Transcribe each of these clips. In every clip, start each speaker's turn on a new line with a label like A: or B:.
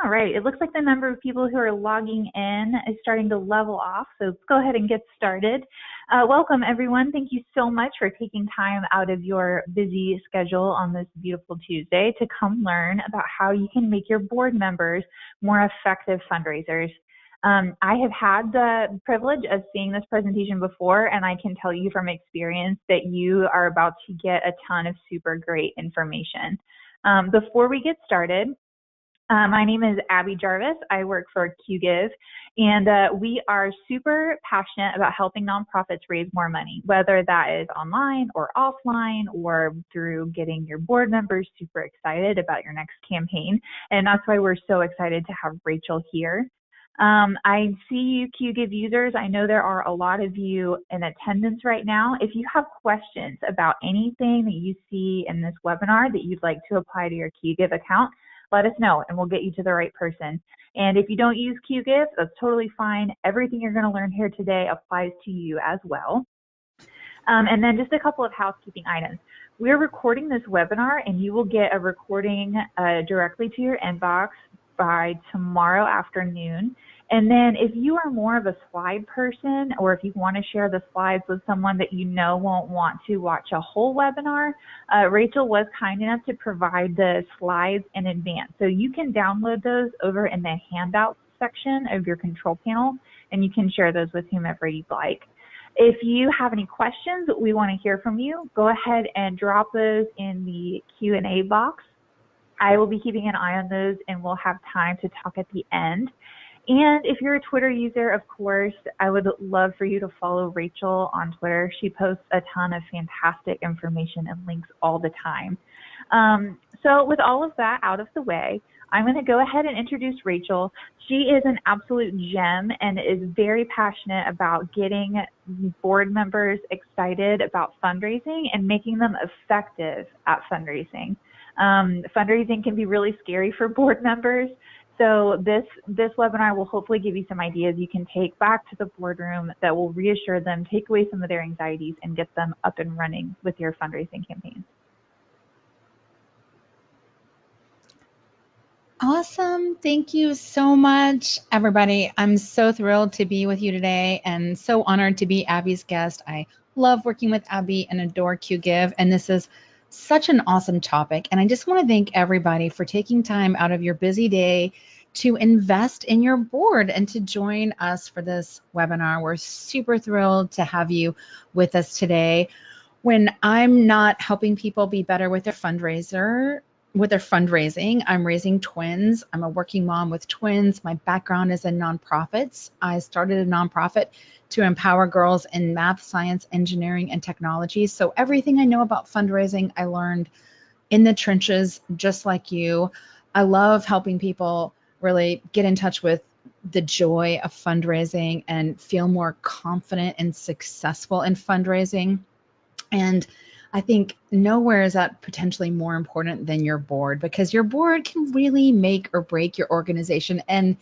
A: All right, it looks like the number of people who are logging in is starting to level off, so let's go ahead and get started. Welcome, everyone. Thank you so much for taking time out of your busy schedule on this beautiful Tuesday to come learn about how you can make your board members more effective fundraisers. I have had the privilege of seeing this presentation before, and I can tell you from experience that you are about to get a ton of super great information. Before we get started, my name is Abby Jarvis. I work for QGive, and we are super passionate about helping nonprofits raise more money, whether that is online or offline or through getting your board members super excited about your next campaign. And that's why we're so excited to have Rachel here. I see you QGive users. I know there are a lot of you in attendance right now. If you have questions about anything that you see in this webinar that you'd like to apply to your QGive account, let us know and we'll get you to the right person. And if you don't use QGive, that's totally fine. Everything you're going to learn here today applies to you as well. And then just a couple of housekeeping items. We're recording this webinar and you will get a recording directly to your inbox by tomorrow afternoon. And then if you are more of a slide person, or if you want to share the slides with someone that you know won't want to watch a whole webinar, Rachel was kind enough to provide the slides in advance. So you can download those over in the handouts section of your control panel, and you can share those with whomever you'd like. If you have any questions, we want to hear from you. Go ahead and drop those in the Q&A box. I will be keeping an eye on those, and we'll have time to talk at the end. And if you're a Twitter user, of course, I would love for you to follow Rachel on Twitter. She posts a ton of fantastic information and links all the time. So with all of that out of the way, I'm going to go ahead and introduce Rachel. She is an absolute gem and is very passionate about getting board members excited about fundraising and making them effective at fundraising. Fundraising can be really scary for board members. So this webinar will hopefully give you some ideas you can take back to the boardroom that will reassure them, take away some of their anxieties, and get them up and running with your fundraising campaigns.
B: Awesome. Thank you so much, everybody. I'm so thrilled to be with you today and so honored to be Abby's guest. I love working with Abby and adore QGive, and this is such an awesome topic. And I just want to thank everybody for taking time out of your busy day to invest in your board and to join us for this webinar. We're super thrilled to have you with us today. When I'm not helping people be better with their fundraising, I'm raising twins. I'm a working mom with twins. My background is in nonprofits. I started a nonprofit to empower girls in math, science, engineering, and technology. So everything I know about fundraising, I learned in the trenches, just like you. I love helping people really get in touch with the joy of fundraising and feel more confident and successful in fundraising. And I think nowhere is that potentially more important than your board, because your board can really make or break your organization. And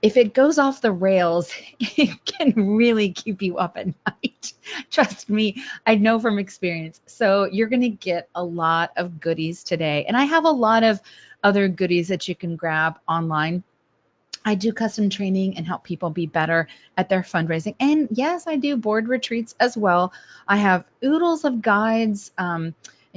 B: if it goes off the rails, it can really keep you up at night. Trust me, I know from experience. So you're going to get a lot of goodies today. And I have a lot of other goodies that you can grab online. I do custom training and help people be better at their fundraising. And yes, I do board retreats as well. I have oodles of guides, and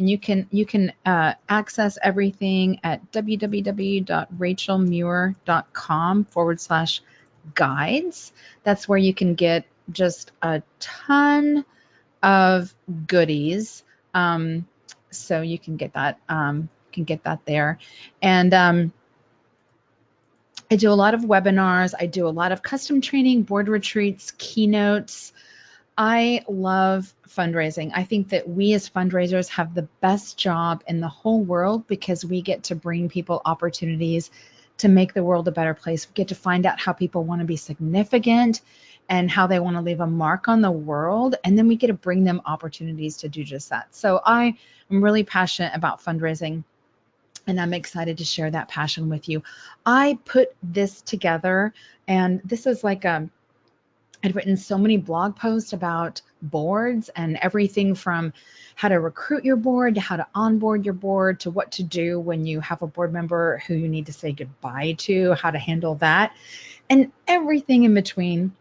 B: you can access everything at www.rachelmuir.com/guides. That's where you can get just a ton of goodies. So you can get that there. And I do a lot of webinars. I do a lot of custom training, board retreats, keynotes. I love fundraising. I think that we as fundraisers have the best job in the whole world because we get to bring people opportunities to make the world a better place. We get to find out how people want to be significant and how they want to leave a mark on the world. And then we get to bring them opportunities to do just that. So I am really passionate about fundraising, and I'm excited to share that passion with you. I put this together, and this is like I'd written so many blog posts about boards, and everything from how to recruit your board to how to onboard your board to what to do when you have a board member who you need to say goodbye to, how to handle that, and everything in between.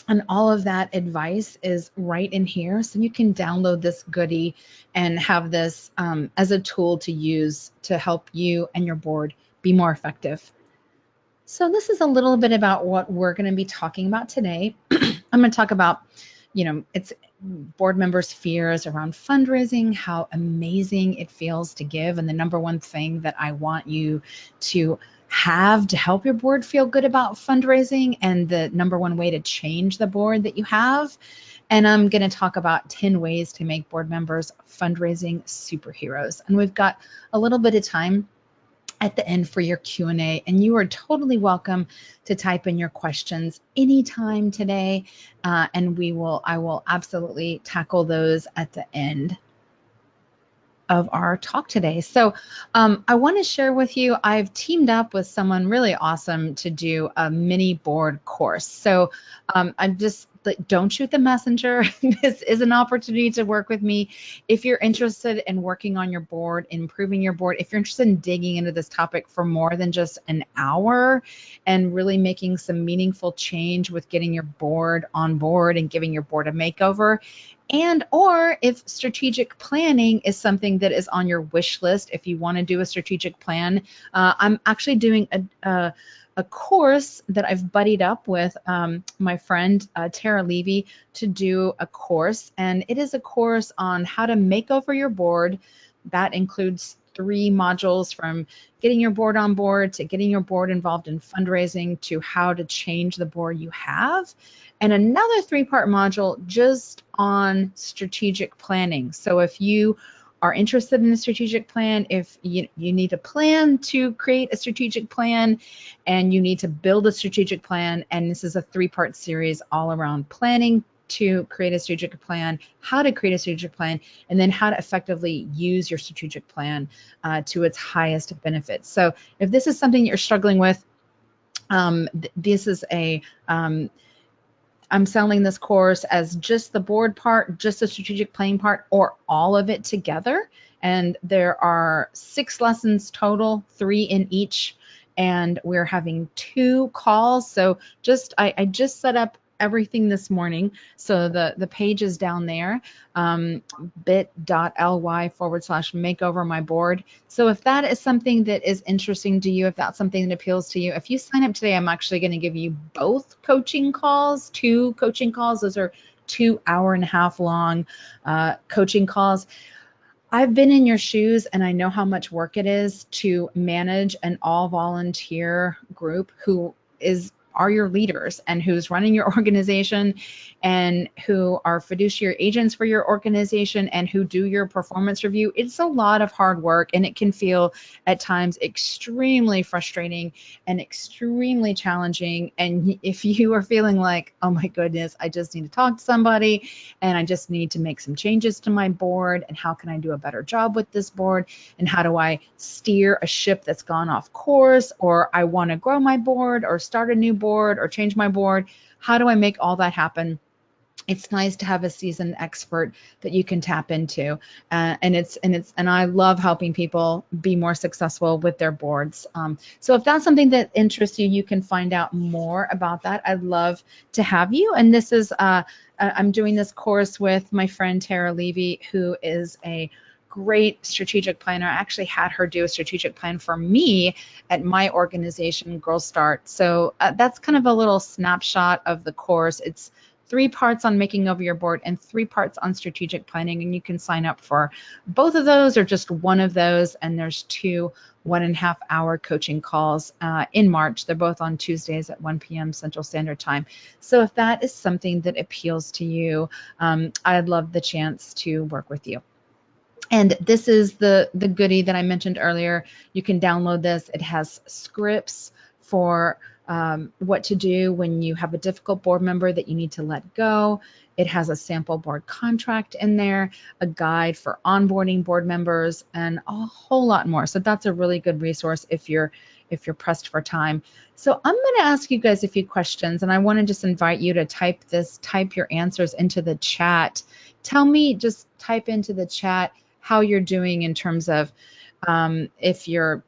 B: And all of that advice is right in here. So you can download this goodie and have this as a tool to use to help you and your board be more effective. So this is a little bit about what we're going to be talking about today. I'm going to talk about, it's board members' fears around fundraising, how amazing it feels to give, and the number one thing that I want you to have to help your board feel good about fundraising, and the number one way to change the board that you have. And I'm going to talk about 10 ways to make board members fundraising superheroes. And we've got a little bit of time at the end for your Q&A, and you are totally welcome to type in your questions anytime today, and I will absolutely tackle those at the end of our talk today. So I want to share with you, I've teamed up with someone really awesome to do a mini board course. So I'm just, don't shoot the messenger. This is an opportunity to work with me. If you're interested in working on your board, improving your board, if you're interested in digging into this topic for more than just an hour and really making some meaningful change with getting your board on board and giving your board a makeover, and or if strategic planning is something that is on your wish list, if you want to do a strategic plan, I'm actually doing a course that I've buddied up with my friend Tara Levy to do a course, and it is a course on how to make over your board. That includes 3 modules, from getting your board on board to getting your board involved in fundraising to how to change the board you have, and another 3-part module just on strategic planning. So if you are interested in a strategic plan, if you need a plan to create a strategic plan, and you need to build a strategic plan, and this is a 3-part series all around planning to create a strategic plan, how to create a strategic plan, and then how to effectively use your strategic plan to its highest benefits. So if this is something you're struggling with, this is I'm selling this course as just the board part, just the strategic planning part, or all of it together. And there are 6 lessons total, 3 in each, and we're having 2 calls. So I just set up everything this morning. So the page is down there, bit.ly/makeover my board. So if that is something that is interesting to you, if that's something that appeals to you, if you sign up today, I'm actually going to give you both coaching calls, 2 coaching calls. Those are 2 hour-and-a-half long coaching calls. I've been in your shoes, and I know how much work it is to manage an all-volunteer group who are your leaders and who's running your organization and who are fiduciary agents for your organization and who do your performance review. It's a lot of hard work, and it can feel at times extremely frustrating and extremely challenging. And if you are feeling like, oh my goodness, I just need to talk to somebody and I just need to make some changes to my board, and how can I do a better job with this board, and how do I steer a ship that's gone off course, or I want to grow my board or start a new board or change my board, how do I make all that happen? It's nice to have a seasoned expert that you can tap into, and I love helping people be more successful with their boards. So if that's something that interests you, you can find out more about that. I'd love to have you. And this is I'm doing this course with my friend Tara Levy, who is a great strategic planner. I actually had her do a strategic plan for me at my organization, Girl Start. So that's kind of a little snapshot of the course. It's 3 parts on making over your board and 3 parts on strategic planning, and you can sign up for both of those or just one of those. And there's 2 1.5-hour coaching calls in March. They're both on Tuesdays at 1 p.m. Central Standard Time. So if that is something that appeals to you, I'd love the chance to work with you. And this is the goodie that I mentioned earlier. You can download this. It has scripts for what to do when you have a difficult board member that you need to let go. It has a sample board contract in there, a guide for onboarding board members, and a whole lot more. So that's a really good resource if you're if you're pressed for time. So I'm going to ask you guys a few questions, and I want to just invite you to type your answers into the chat. Tell me, just type into the chat how you're doing in terms of if you're,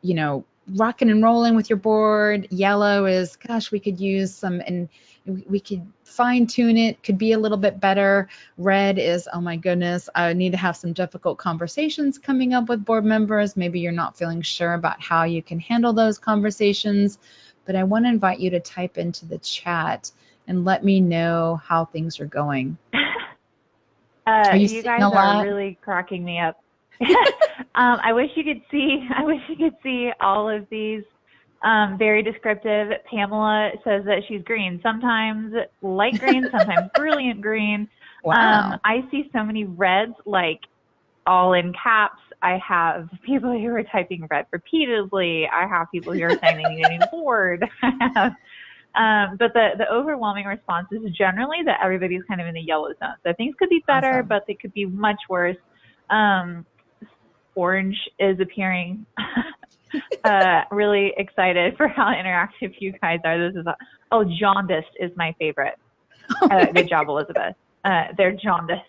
B: rocking and rolling with your board. Yellow is, gosh, we could use some, and we could fine tune it, could be a little bit better. Red is, oh my goodness, I need to have some difficult conversations coming up with board members. Maybe you're not feeling sure about how you can handle those conversations, but I want to invite you to type into the chat and let me know how things are going. Are you
A: You
B: seeing
A: guys
B: a
A: are
B: lot?
A: really cracking me up. I wish you could see all of these. Very descriptive. Pamela says that she's green, sometimes light green, sometimes brilliant green.
B: Wow.
A: I see so many reds, like all in caps. I have people who are typing red repeatedly. I have people who are saying they need a new board. But the overwhelming response is generally that everybody's kind of in the yellow zone. So things could be better,
B: Awesome.
A: but they could be much worse. Orange is appearing. Really excited for how interactive you guys are. Jaundiced is my favorite. Good job, Elizabeth. They're jaundiced.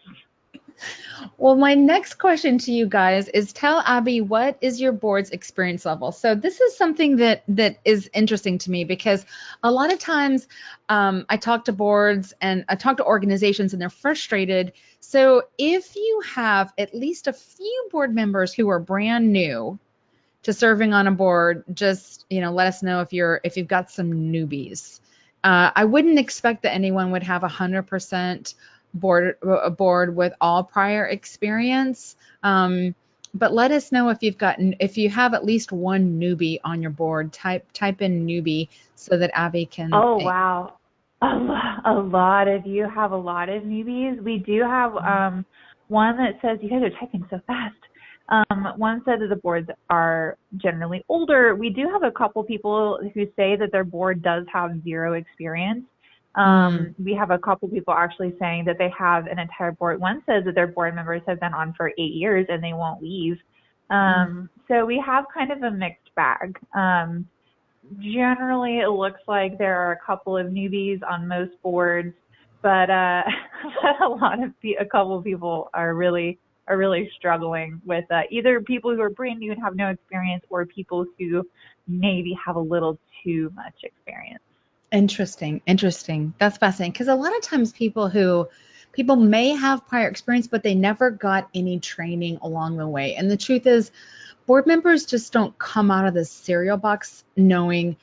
B: Well, my next question to you guys is, tell Abby, what is your board's experience level? So this is something that is interesting to me, because a lot of times I talk to boards and I talk to organizations and they're frustrated. So if you have at least a few board members who are brand new to serving on a board, just let us know if you've got some newbies. I wouldn't expect that anyone would have 100% a board with all prior experience. But let us know if you have at least one newbie on your board. Type in newbie so that Abby can.
A: Oh, wow. A lot of you have a lot of newbies. We do have one that says, you guys are typing so fast. One said that the boards are generally older. We do have a couple people who say that their board does have zero experience. We have a couple people actually saying that they have an entire board. One says that their board members have been on for 8 years and they won't leave. So we have kind of a mixed bag. Generally, it looks like there are a couple of newbies on most boards, but a couple of people are really struggling with either people who are brand new and have no experience, or people who maybe have a little too much experience.
B: Interesting. That's fascinating, because a lot of times people may have prior experience, but they never got any training along the way. And the truth is, board members just don't come out of the cereal box knowing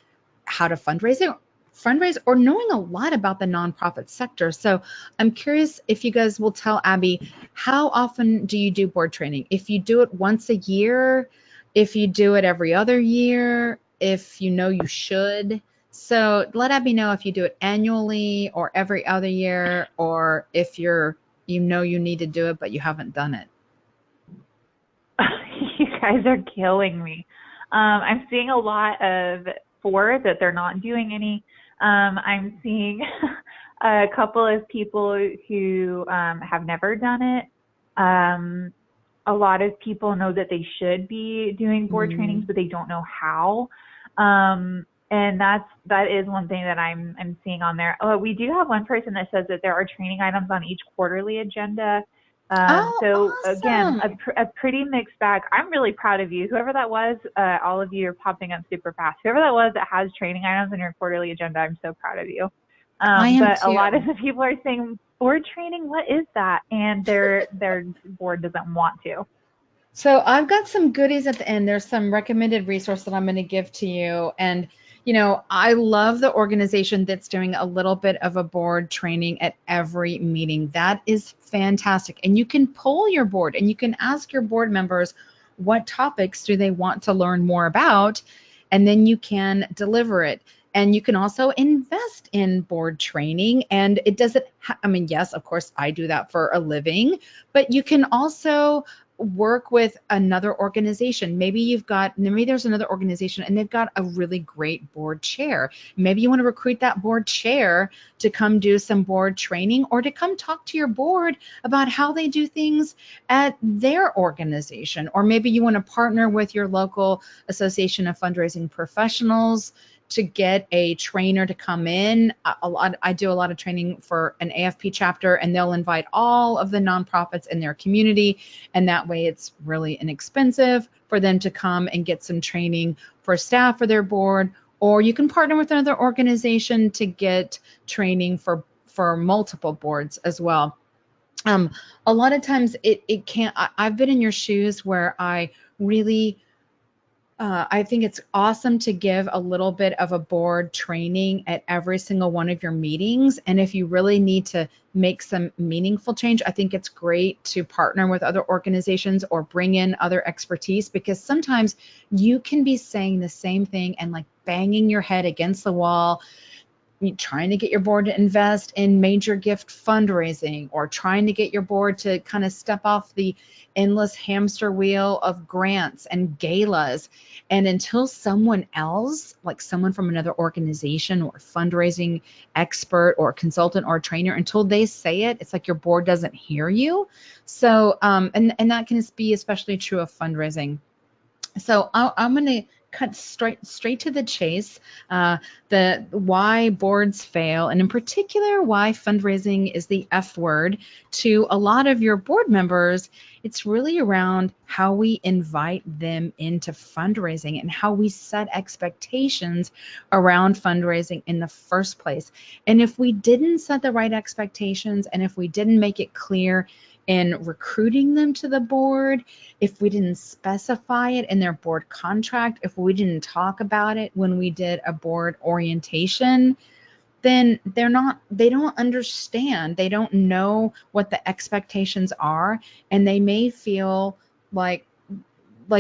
B: how to fundraise or knowing a lot about the nonprofit sector. So I'm curious if you guys will tell Abby, how often do you do board training? If you do it once a year, if you do it every other year, if you should. So let Abby know if you do it annually or every other year, or if you need to do it, but you haven't done it.
A: You guys are killing me. I'm seeing a lot of 4 that they're not doing any. I'm seeing a couple of people who have never done it. A lot of people know that they should be doing board trainings, but they don't know how. And that is one thing that I'm seeing on there. Oh, we do have one person that says that there are training items on each quarterly agenda. So
B: awesome.
A: Again, a pretty mixed bag. I'm really proud of you. Whoever that was, all of you are popping up super fast. Whoever that was that has training items on your quarterly agenda, I'm so proud of you.
B: I am
A: but
B: too.
A: A lot of the people are saying, board training, what is that? And their board doesn't want to.
B: So I've got some goodies at the end. There's some recommended resource that I'm going to give to you. And, I love the organization that's doing a little bit of a board training at every meeting. That is fantastic. And you can poll your board and you can ask your board members, what topics do they want to learn more about? And then you can deliver it. And you can also invest in board training. And it doesn't, yes, of course, I do that for a living, but you can also work with another organization. Maybe there's another organization and they've got a really great board chair. Maybe you want to recruit that board chair to come do some board training or to come talk to your board about how they do things at their organization. Or maybe you want to partner with your local association of fundraising professionals to get a trainer to come in. I do a lot of training for an AFP chapter, and they'll invite all of the nonprofits in their community, and that way it's really inexpensive for them to come and get some training for staff for their board. Or you can partner with another organization to get training for multiple boards as well. A lot of times it can't. I've been in your shoes where I think it's awesome to give a little bit of a board training at every single one of your meetings. And if you really need to make some meaningful change, I think it's great to partner with other organizations or bring in other expertise, because sometimes you can be saying the same thing and like banging your head against the wall, trying to get your board to invest in major gift fundraising, or trying to get your board to kind of step off the endless hamster wheel of grants and galas. And until someone else, like someone from another organization or fundraising expert or consultant or trainer, until they say it, it's like your board doesn't hear you. So, and that can be especially true of fundraising. So I'm going to cut straight to the chase. The why boards fail, and in particular why fundraising is the F word to a lot of your board members. It's really around how we invite them into fundraising and how we set expectations around fundraising in the first place. And if we didn't set the right expectations, and if we didn't make it clear in recruiting them to the board, if we didn't specify it in their board contract, if we didn't talk about it when we did a board orientation, then they don't understand. They don't know what the expectations are, and they may feel like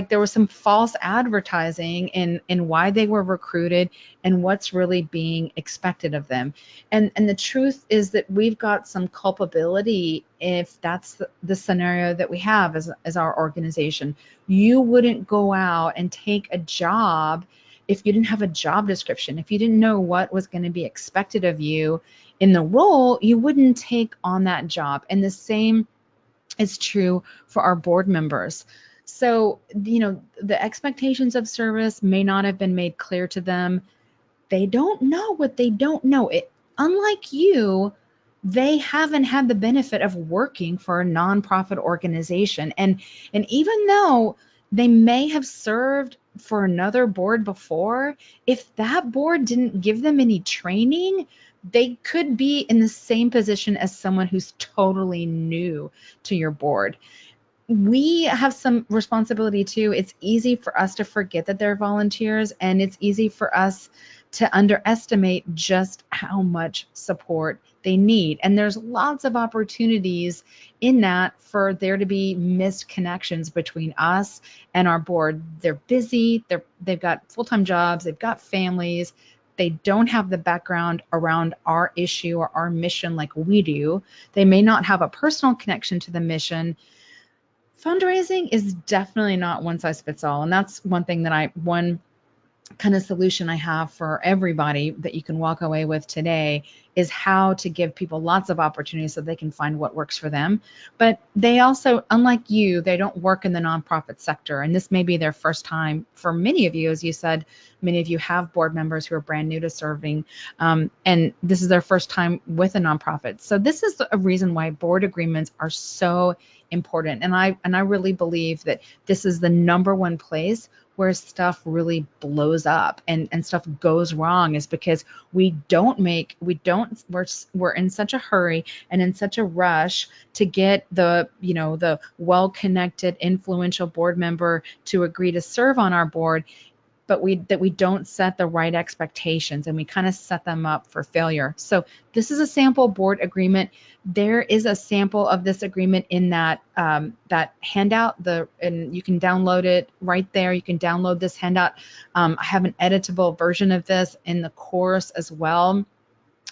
B: there was some false advertising in why they were recruited and what's really being expected of them. And the truth is that we've got some culpability if that's the scenario that we have as our organization. You wouldn't go out and take a job if you didn't have a job description. If you didn't know what was going to be expected of you in the role, you wouldn't take on that job. And the same is true for our board members. So, the expectations of service may not have been made clear to them. They don't know what they don't know. Unlike you, they haven't had the benefit of working for a nonprofit organization. And even though they may have served for another board before, if that board didn't give them any training, they could be in the same position as someone who's totally new to your board. We have some responsibility too. It's easy for us to forget that they're volunteers, and it's easy for us to underestimate just how much support they need. And there's lots of opportunities in that for there to be missed connections between us and our board. They're busy, they've got full-time jobs, they've got families, they don't have the background around our issue or our mission like we do. They may not have a personal connection to the mission. Fundraising is definitely not one size fits all. And that's one kind of solution I have for everybody that you can walk away with today is how to give people lots of opportunities so they can find what works for them. But they also, unlike you, they don't work in the nonprofit sector. And this may be their first time for many of you. As you said, many of you have board members who are brand new to serving, and this is their first time with a nonprofit. So this is a reason why board agreements are so important. And I really believe that this is the number one place where stuff really blows up and stuff goes wrong, is because we're in such a hurry and in such a rush to get the well-connected, influential board member to agree to serve on our board, but we don't set the right expectations, and we kind of set them up for failure. So this is a sample board agreement. There is a sample of this agreement in that handout, and you can download it right there. You can download this handout. I have an editable version of this in the course as well.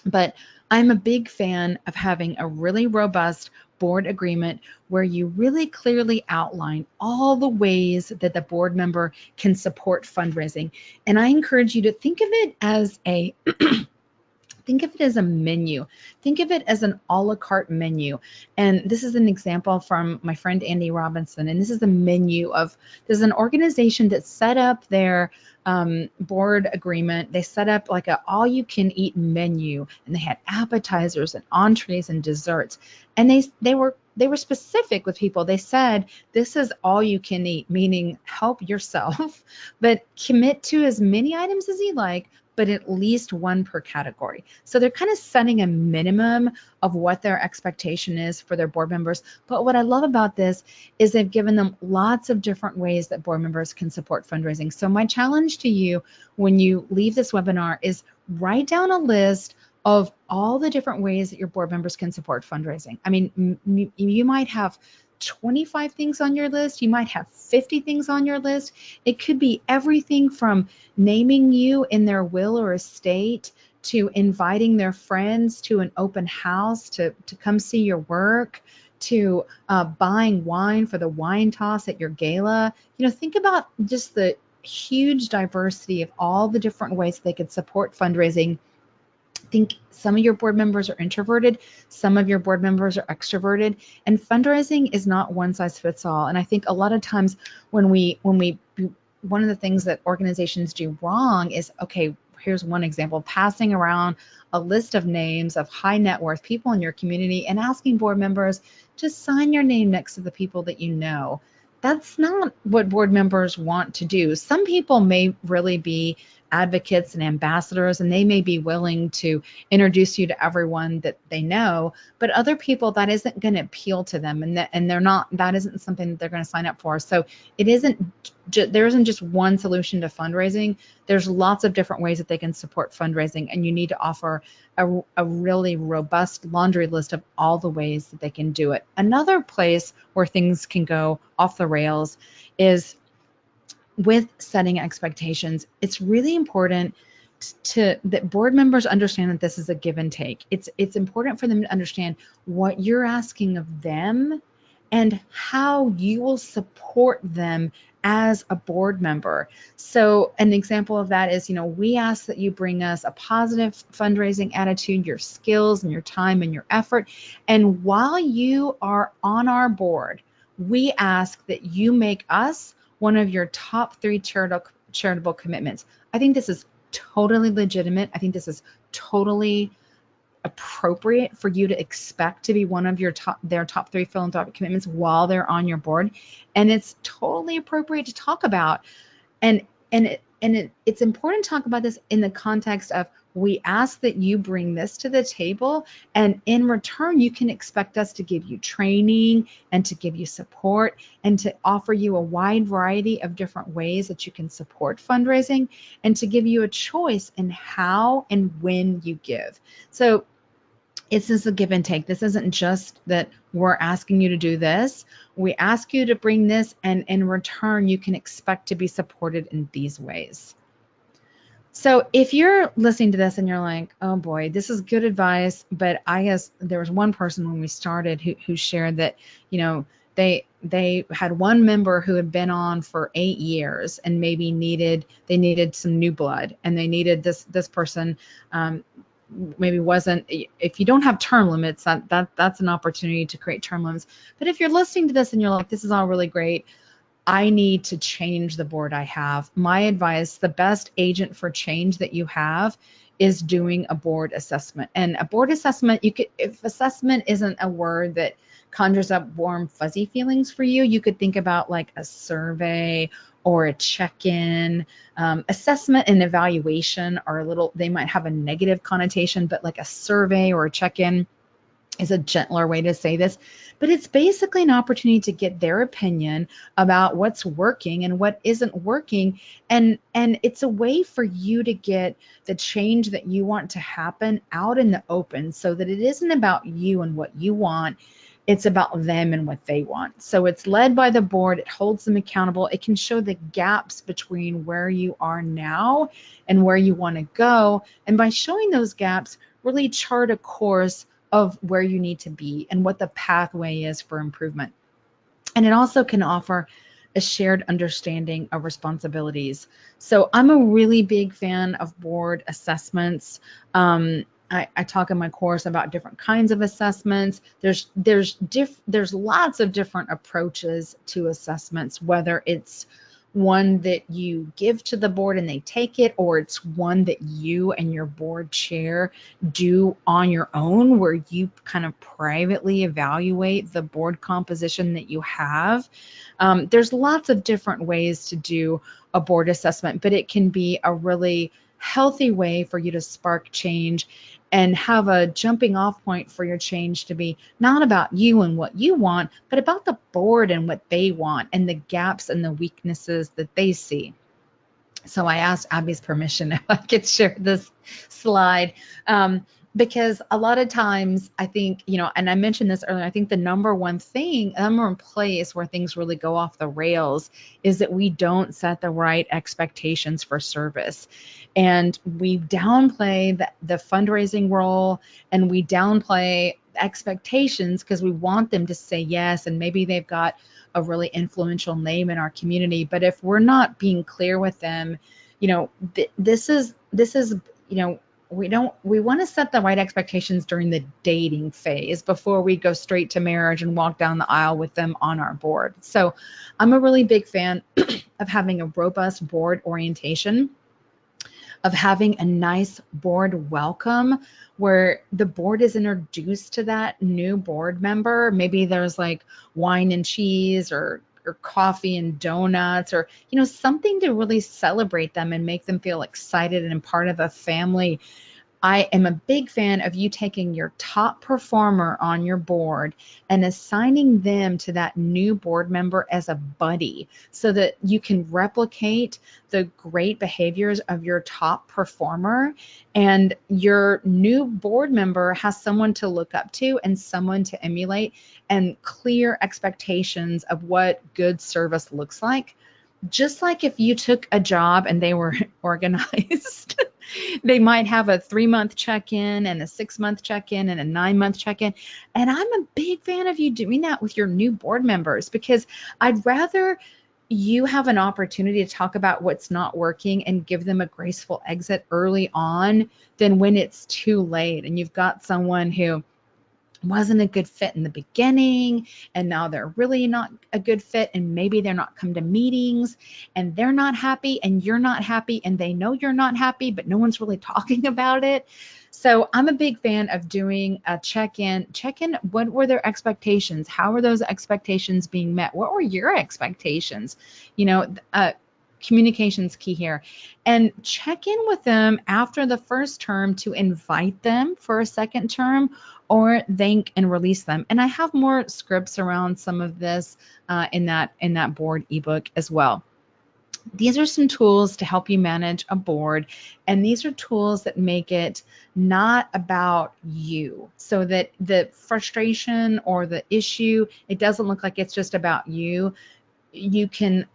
B: But I'm a big fan of having a really robust board agreement where you really clearly outline all the ways that the board member can support fundraising. And I encourage you to think of it as a Think of it as a menu. Think of it as an a la carte menu. And this is an example from my friend Andy Robinson. And this is the menu of, there's an organization that set up their board agreement. They set up like a all you can eat menu, and they had appetizers and entrees and desserts. And they were specific with people. They said, this is all you can eat, meaning help yourself, but commit to as many items as you like, but at least one per category. So they're kind of setting a minimum of what their expectation is for their board members. But what I love about this is they've given them lots of different ways that board members can support fundraising. So my challenge to you when you leave this webinar is write down a list of all the different ways that your board members can support fundraising. I mean, you might have 25 things on your list. You might have 50 things on your list. It could be everything from naming you in their will or estate to inviting their friends to an open house to come see your work, to buying wine for the wine toss at your gala. Think about just the huge diversity of all the different ways they could support fundraising. I think some of your board members are introverted, some of your board members are extroverted, and fundraising is not one size fits all. And I think a lot of times one of the things that organizations do wrong is, okay, here's one example, passing around a list of names of high net worth people in your community and asking board members to sign your name next to the people that you know. That's not what board members want to do. Some people may really be advocates and ambassadors, and they may be willing to introduce you to everyone that they know, but other people, that isn't going to appeal to them, and that isn't something that they're going to sign up for. So there isn't just one solution to fundraising. There's lots of different ways that they can support fundraising, and you need to offer a really robust laundry list of all the ways that they can do it. Another place where things can go off the rails is with setting expectations. It's really important that board members understand that this is a give and take. It's important for them to understand what you're asking of them and how you will support them as a board member. So an example of that is, we ask that you bring us a positive fundraising attitude, your skills and your time and your effort. And while you are on our board, we ask that you make us one of your top 3 charitable commitments. I think this is totally legitimate. I think this is totally appropriate for you to expect to be one of their top 3 philanthropic commitments while they're on your board. And it's totally appropriate to talk about. And it's important to talk about this in the context of, we ask that you bring this to the table, and in return, you can expect us to give you training and to give you support and to offer you a wide variety of different ways that you can support fundraising, and to give you a choice in how and when you give. So it's just a give and take. This isn't just that we're asking you to do this. We ask you to bring this, and in return, you can expect to be supported in these ways. So if you're listening to this and you're like, oh boy, this is good advice, but I guess there was one person when we started who shared that, they had one member who had been on for 8 years and maybe they needed some new blood, and they needed this person maybe wasn't, if you don't have term limits, that's an opportunity to create term limits. But if you're listening to this and you're like, this is all really great, I need to change the board I have. My advice, the best agent for change that you have is doing a board assessment. And a board assessment, if assessment isn't a word that conjures up warm, fuzzy feelings for you, you could think about like a survey or a check-in. Assessment and evaluation they might have a negative connotation, but like a survey or a check-in is a gentler way to say this, but it's basically an opportunity to get their opinion about what's working and what isn't working. And it's a way for you to get the change that you want to happen out in the open, so that it isn't about you and what you want. It's about them and what they want. So it's led by the board. It holds them accountable. It can show the gaps between where you are now and where you want to go. And by showing those gaps, really chart a course of where you need to be and what the pathway is for improvement. And it also can offer a shared understanding of responsibilities. So I'm a really big fan of board assessments. I talk in my course about different kinds of assessments. There's lots of different approaches to assessments, whether it's one that you give to the board and they take it, or it's one that you and your board chair do on your own, where you kind of privately evaluate the board composition that you have. There's lots of different ways to do a board assessment, but it can be a really healthy way for you to spark change and have a jumping off point for your change to be not about you and what you want, but about the board and what they want and the gaps and the weaknesses that they see. So I asked Abby's permission if I could share this slide, because a lot of times I think, and I mentioned this earlier, I think the number one place where things really go off the rails is that we don't set the right expectations for service. And we downplay the fundraising role, and we downplay expectations because we want them to say yes, and maybe they've got a really influential name in our community. But if we're not being clear with them, this is, we want to set the right expectations during the dating phase before we go straight to marriage and walk down the aisle with them on our board. So I'm a really big fan of having a robust board orientation, of having a nice board welcome where the board is introduced to that new board member. Maybe there's like wine and cheese or coffee and donuts, or something to really celebrate them and make them feel excited and part of a family. I am a big fan of you taking your top performer on your board and assigning them to that new board member as a buddy so that you can replicate the great behaviors of your top performer, and your new board member has someone to look up to and someone to emulate, and clear expectations of what good service looks like. Just like if you took a job and they were organized, they might have a 3-month check-in and a 6-month check-in and a 9-month check-in. And I'm a big fan of you doing that with your new board members, because I'd rather you have an opportunity to talk about what's not working and give them a graceful exit early on than when it's too late and you've got someone who wasn't a good fit in the beginning and now they're really not a good fit, and maybe they're not come to meetings and they're not happy and you're not happy and they know you're not happy, but no one's really talking about it. So I'm a big fan of doing a check-in. What were their expectations? How were those expectations being met? What were your expectations? Communication's key here. And check in with them after the first term to invite them for a second term, or thank and release them. And I have more scripts around some of this in that board ebook as well. These are some tools to help you manage a board, and these are tools that make it not about you, so that the frustration or the issue, it doesn't look like it's just about you. You can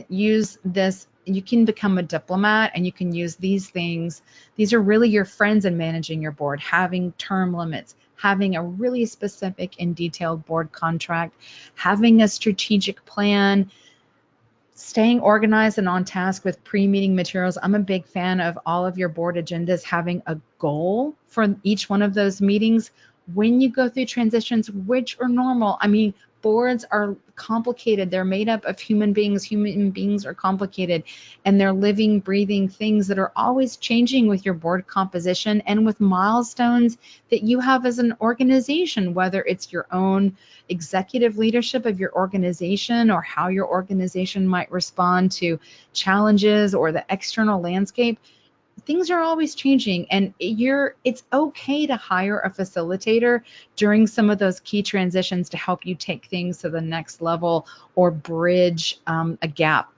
B: use this. You can become a diplomat, and you can use these things. These are really your friends in managing your board: having term limits, having a really specific and detailed board contract, having a strategic plan, staying organized and on task with pre-meeting materials. I'm a big fan of all of your board agendas having a goal for each one of those meetings. When you go through transitions, which are normal. I mean, boards are complicated. They're made up of human beings. Human beings are complicated, and they're living, breathing things that are always changing with your board composition and with milestones that you have as an organization, whether it's your own executive leadership of your organization or how your organization might respond to challenges or the external landscape. Things are always changing, and it's okay to hire a facilitator during some of those key transitions to help you take things to the next level or bridge a gap.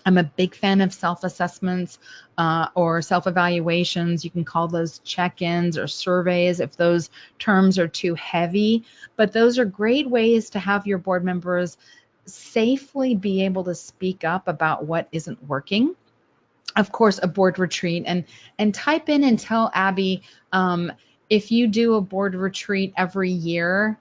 B: I'm a big fan of self-assessments or self-evaluations. You can call those check-ins or surveys if those terms are too heavy, but those are great ways to have your board members safely be able to speak up about what isn't working. Of course, a board retreat, and type in and tell Abby if you do a board retreat every year,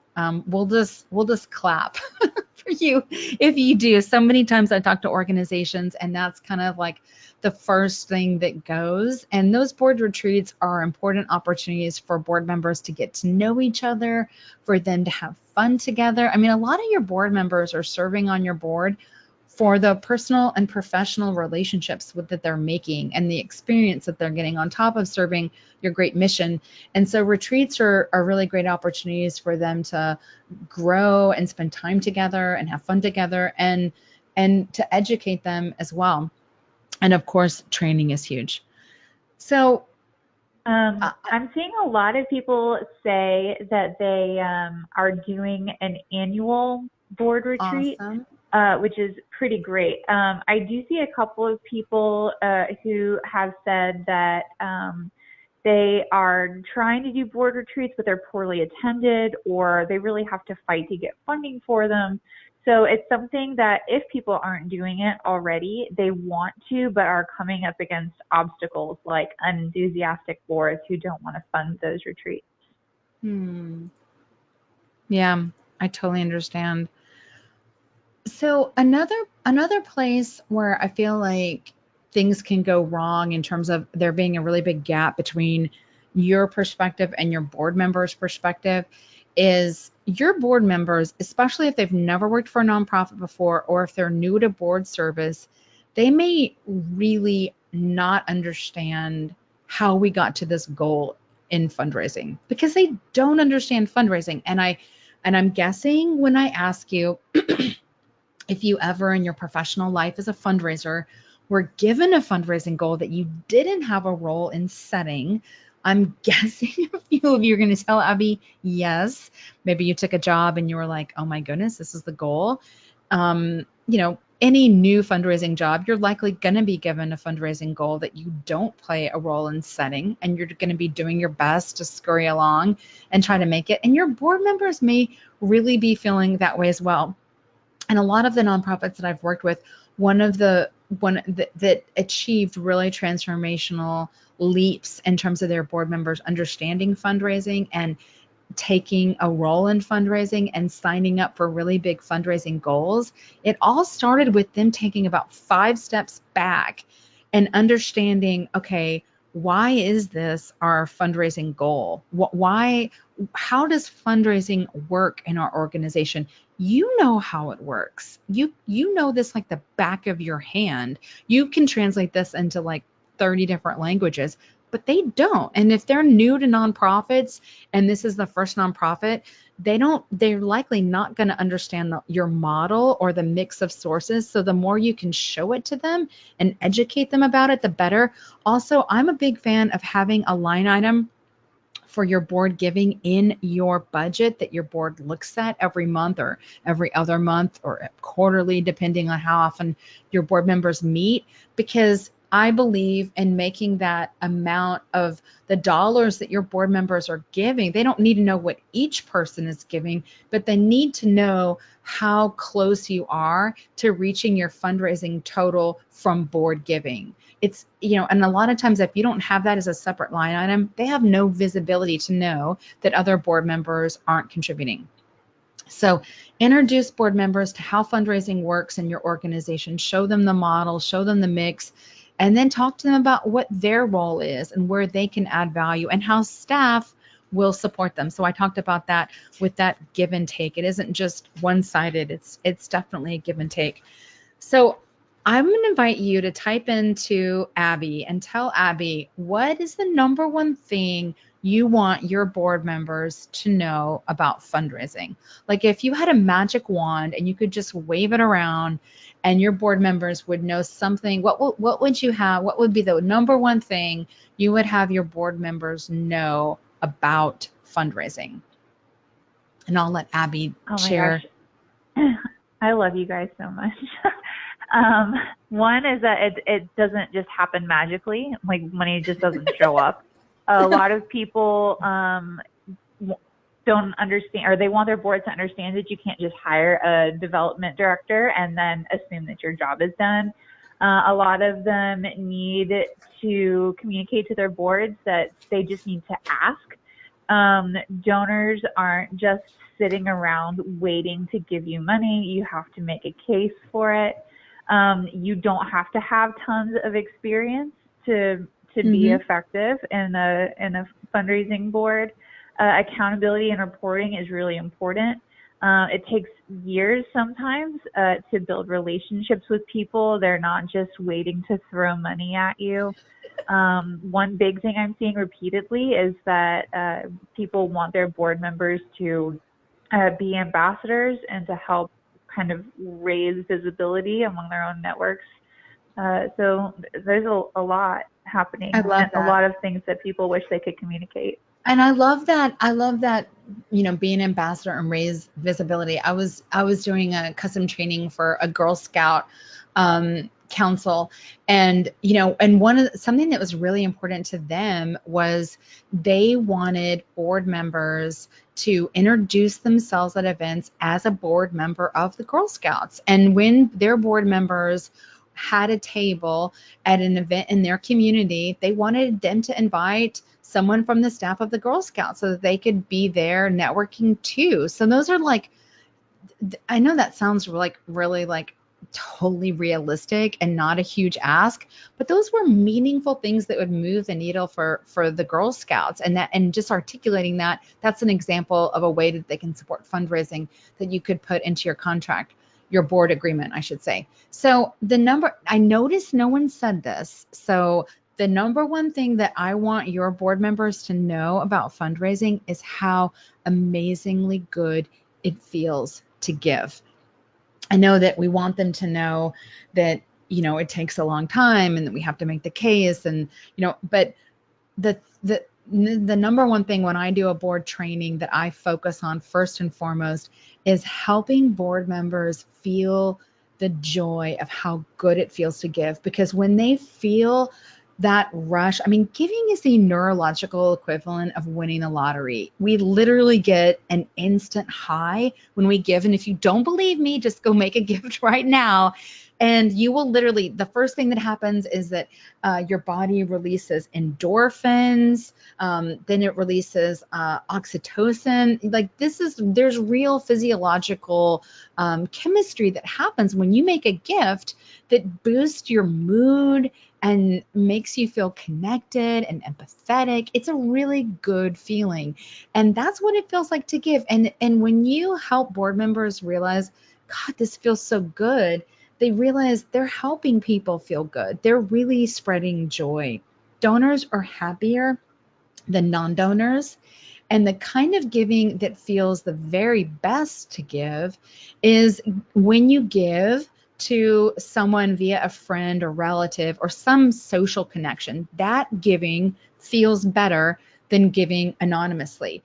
B: we'll just clap for you if you do. So many times I talk to organizations, and that's kind of like the first thing that goes. And those board retreats are important opportunities for board members to get to know each other, for them to have fun together. I mean, a lot of your board members are serving on your board for the personal and professional relationships that they're making and the experience that they're getting on top of serving your great mission. And so retreats are really great opportunities for them to grow and spend time together and have fun together, and to educate them as well. And of course, training is huge. So
A: I'm seeing a lot of people say that they are doing an annual board retreat,
B: awesome.
A: which is pretty great. I do see a couple of people who have said that they are trying to do board retreats, but they're poorly attended, or they really have to fight to get funding for them. So it's something that if people aren't doing it already, they want to, but are coming up against obstacles like unenthusiastic boards who don't want to fund those retreats.
B: Yeah, I totally understand. So another place where I feel like things can go wrong in terms of there being a really big gap between your perspective and your board members' perspective is your board members, especially if they've never worked for a nonprofit before or if they're new to board service, they may really not understand how we got to this goal in fundraising because they don't understand fundraising. And I'm guessing when I ask you if you ever in your professional life as a fundraiser were given a fundraising goal that you didn't have a role in setting, I'm guessing a few of you are going to tell Abby, yes. Maybe you took a job and you were like, oh my goodness, this is the goal. Any new fundraising job, you're likely going to be given a fundraising goal that you don't play a role in setting, and you're going to be doing your best to scurry along and try to make it. And your board members may really be feeling that way as well. And a lot of the nonprofits that I've worked with, one that achieved really transformational leaps in terms of their board members understanding fundraising and taking a role in fundraising and signing up for really big fundraising goals. It all started with them taking about 5 steps back and understanding, okay, why is this our fundraising goal? How does fundraising work in our organization? You know how it works. You know this like the back of your hand. You can translate this into like 30 different languages, but they don't. And if they're new to nonprofits and this is the first nonprofit, they're likely not going to understand your model or the mix of sources. So the more you can show it to them and educate them about it, the better. Also, I'm a big fan of having a line item for your board giving in your budget that your board looks at every month or every other month or quarterly, depending on how often your board members meet, because I believe in making that amount of the dollars that your board members are giving. They don't need to know what each person is giving, but they need to know how close you are to reaching your fundraising total from board giving. And a lot of times if you don't have that as a separate line item, they have no visibility to know that other board members aren't contributing. So introduce board members to how fundraising works in your organization, show them the model, show them the mix, and then talk to them about what their role is and where they can add value and how staff will support them. So I talked about that with that give and take. It isn't just one-sided. It's definitely a give and take. So I'm going to invite you to type into Abby and tell Abby, what is the number one thing you want your board members to know about fundraising? Like if you had a magic wand and you could just wave it around and your board members would know something, what would you have? What would be the number one thing you would have your board members know about fundraising? And I'll let Abby share.
A: Oh my gosh. I love you guys so much. One is that it doesn't just happen magically, like money just doesn't show up. A lot of people don't understand, or they want their board to understand that you can't just hire a development director and then assume that your job is done. A lot of them need to communicate to their boards that they just need to ask. Donors aren't just sitting around waiting to give you money. You have to make a case for it. You don't have to have tons of experience to be
B: Mm-hmm.
A: effective in a fundraising board. Accountability and reporting is really important. It takes years sometimes to build relationships with people. They're not just waiting to throw money at you. One big thing I'm seeing repeatedly is that people want their board members to be ambassadors and to help kind of raise visibility among their own networks. So there's a lot
B: I
A: happening
B: love
A: and a
B: that.
A: lot of things that people wish they could communicate.
B: And I love that. I love that, be an ambassador and raise visibility. I was doing a custom training for a Girl Scout council, and something that was really important to them was they wanted board members to introduce themselves at events as a board member of the Girl Scouts. And when their board members had a table at an event in their community, they wanted them to invite someone from the staff of the Girl Scouts so that they could be there networking too. So those are like, I know that sounds like really like totally realistic and not a huge ask, but those were meaningful things that would move the needle for the Girl Scouts. And just articulating that, that's an example of a way that they can support fundraising that you could put into your contract, your board agreement, I should say. So I noticed no one said this. So the number one thing that I want your board members to know about fundraising is how amazingly good it feels to give. I know that we want them to know that, it takes a long time and that we have to make the case and, but the number one thing when I do a board training that I focus on first and foremost is helping board members feel the joy of how good it feels to give. Because when they feel that rush, I mean, giving is the neurological equivalent of winning the lottery. We literally get an instant high when we give. And if you don't believe me, just go make a gift right now. And you will literally, the first thing that happens is that your body releases endorphins, then it releases oxytocin. Like there's real physiological chemistry that happens when you make a gift that boosts your mood and makes you feel connected and empathetic. It's a really good feeling. And that's what it feels like to give. And when you help board members realize, God, this feels so good, they realize they're helping people feel good. They're really spreading joy. Donors are happier than non-donors. And the kind of giving that feels the very best to give is when you give to someone via a friend or relative or some social connection. That giving feels better than giving anonymously.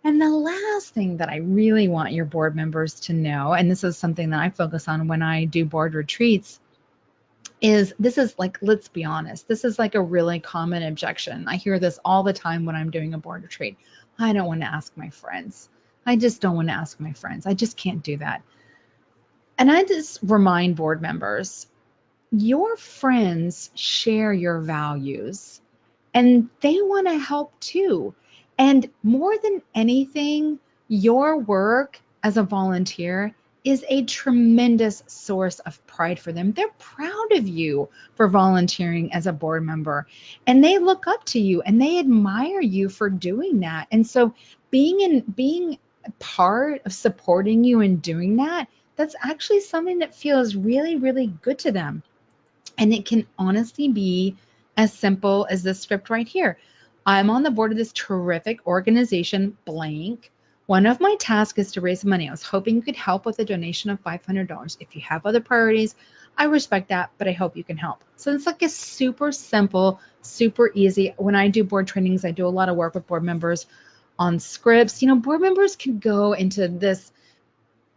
B: And the last thing that I really want your board members to know, and this is something that I focus on when I do board retreats, is this is like, let's be honest, this is like a really common objection. I hear this all the time when I'm doing a board retreat. I don't want to ask my friends. I just don't want to ask my friends. I just can't do that. And I just remind board members, your friends share your values and they want to help too. And more than anything, your work as a volunteer is a tremendous source of pride for them. They're proud of you for volunteering as a board member, and they look up to you and they admire you for doing that. And so being part of supporting you in doing that, that's actually something that feels really, really good to them. And it can honestly be as simple as this script right here. I'm on the board of this terrific organization, blank. One of my tasks is to raise money. I was hoping you could help with a donation of $500. If you have other priorities, I respect that, but I hope you can help. So it's like a super simple, super easy. When I do board trainings, I do a lot of work with board members on scripts. Board members can go into this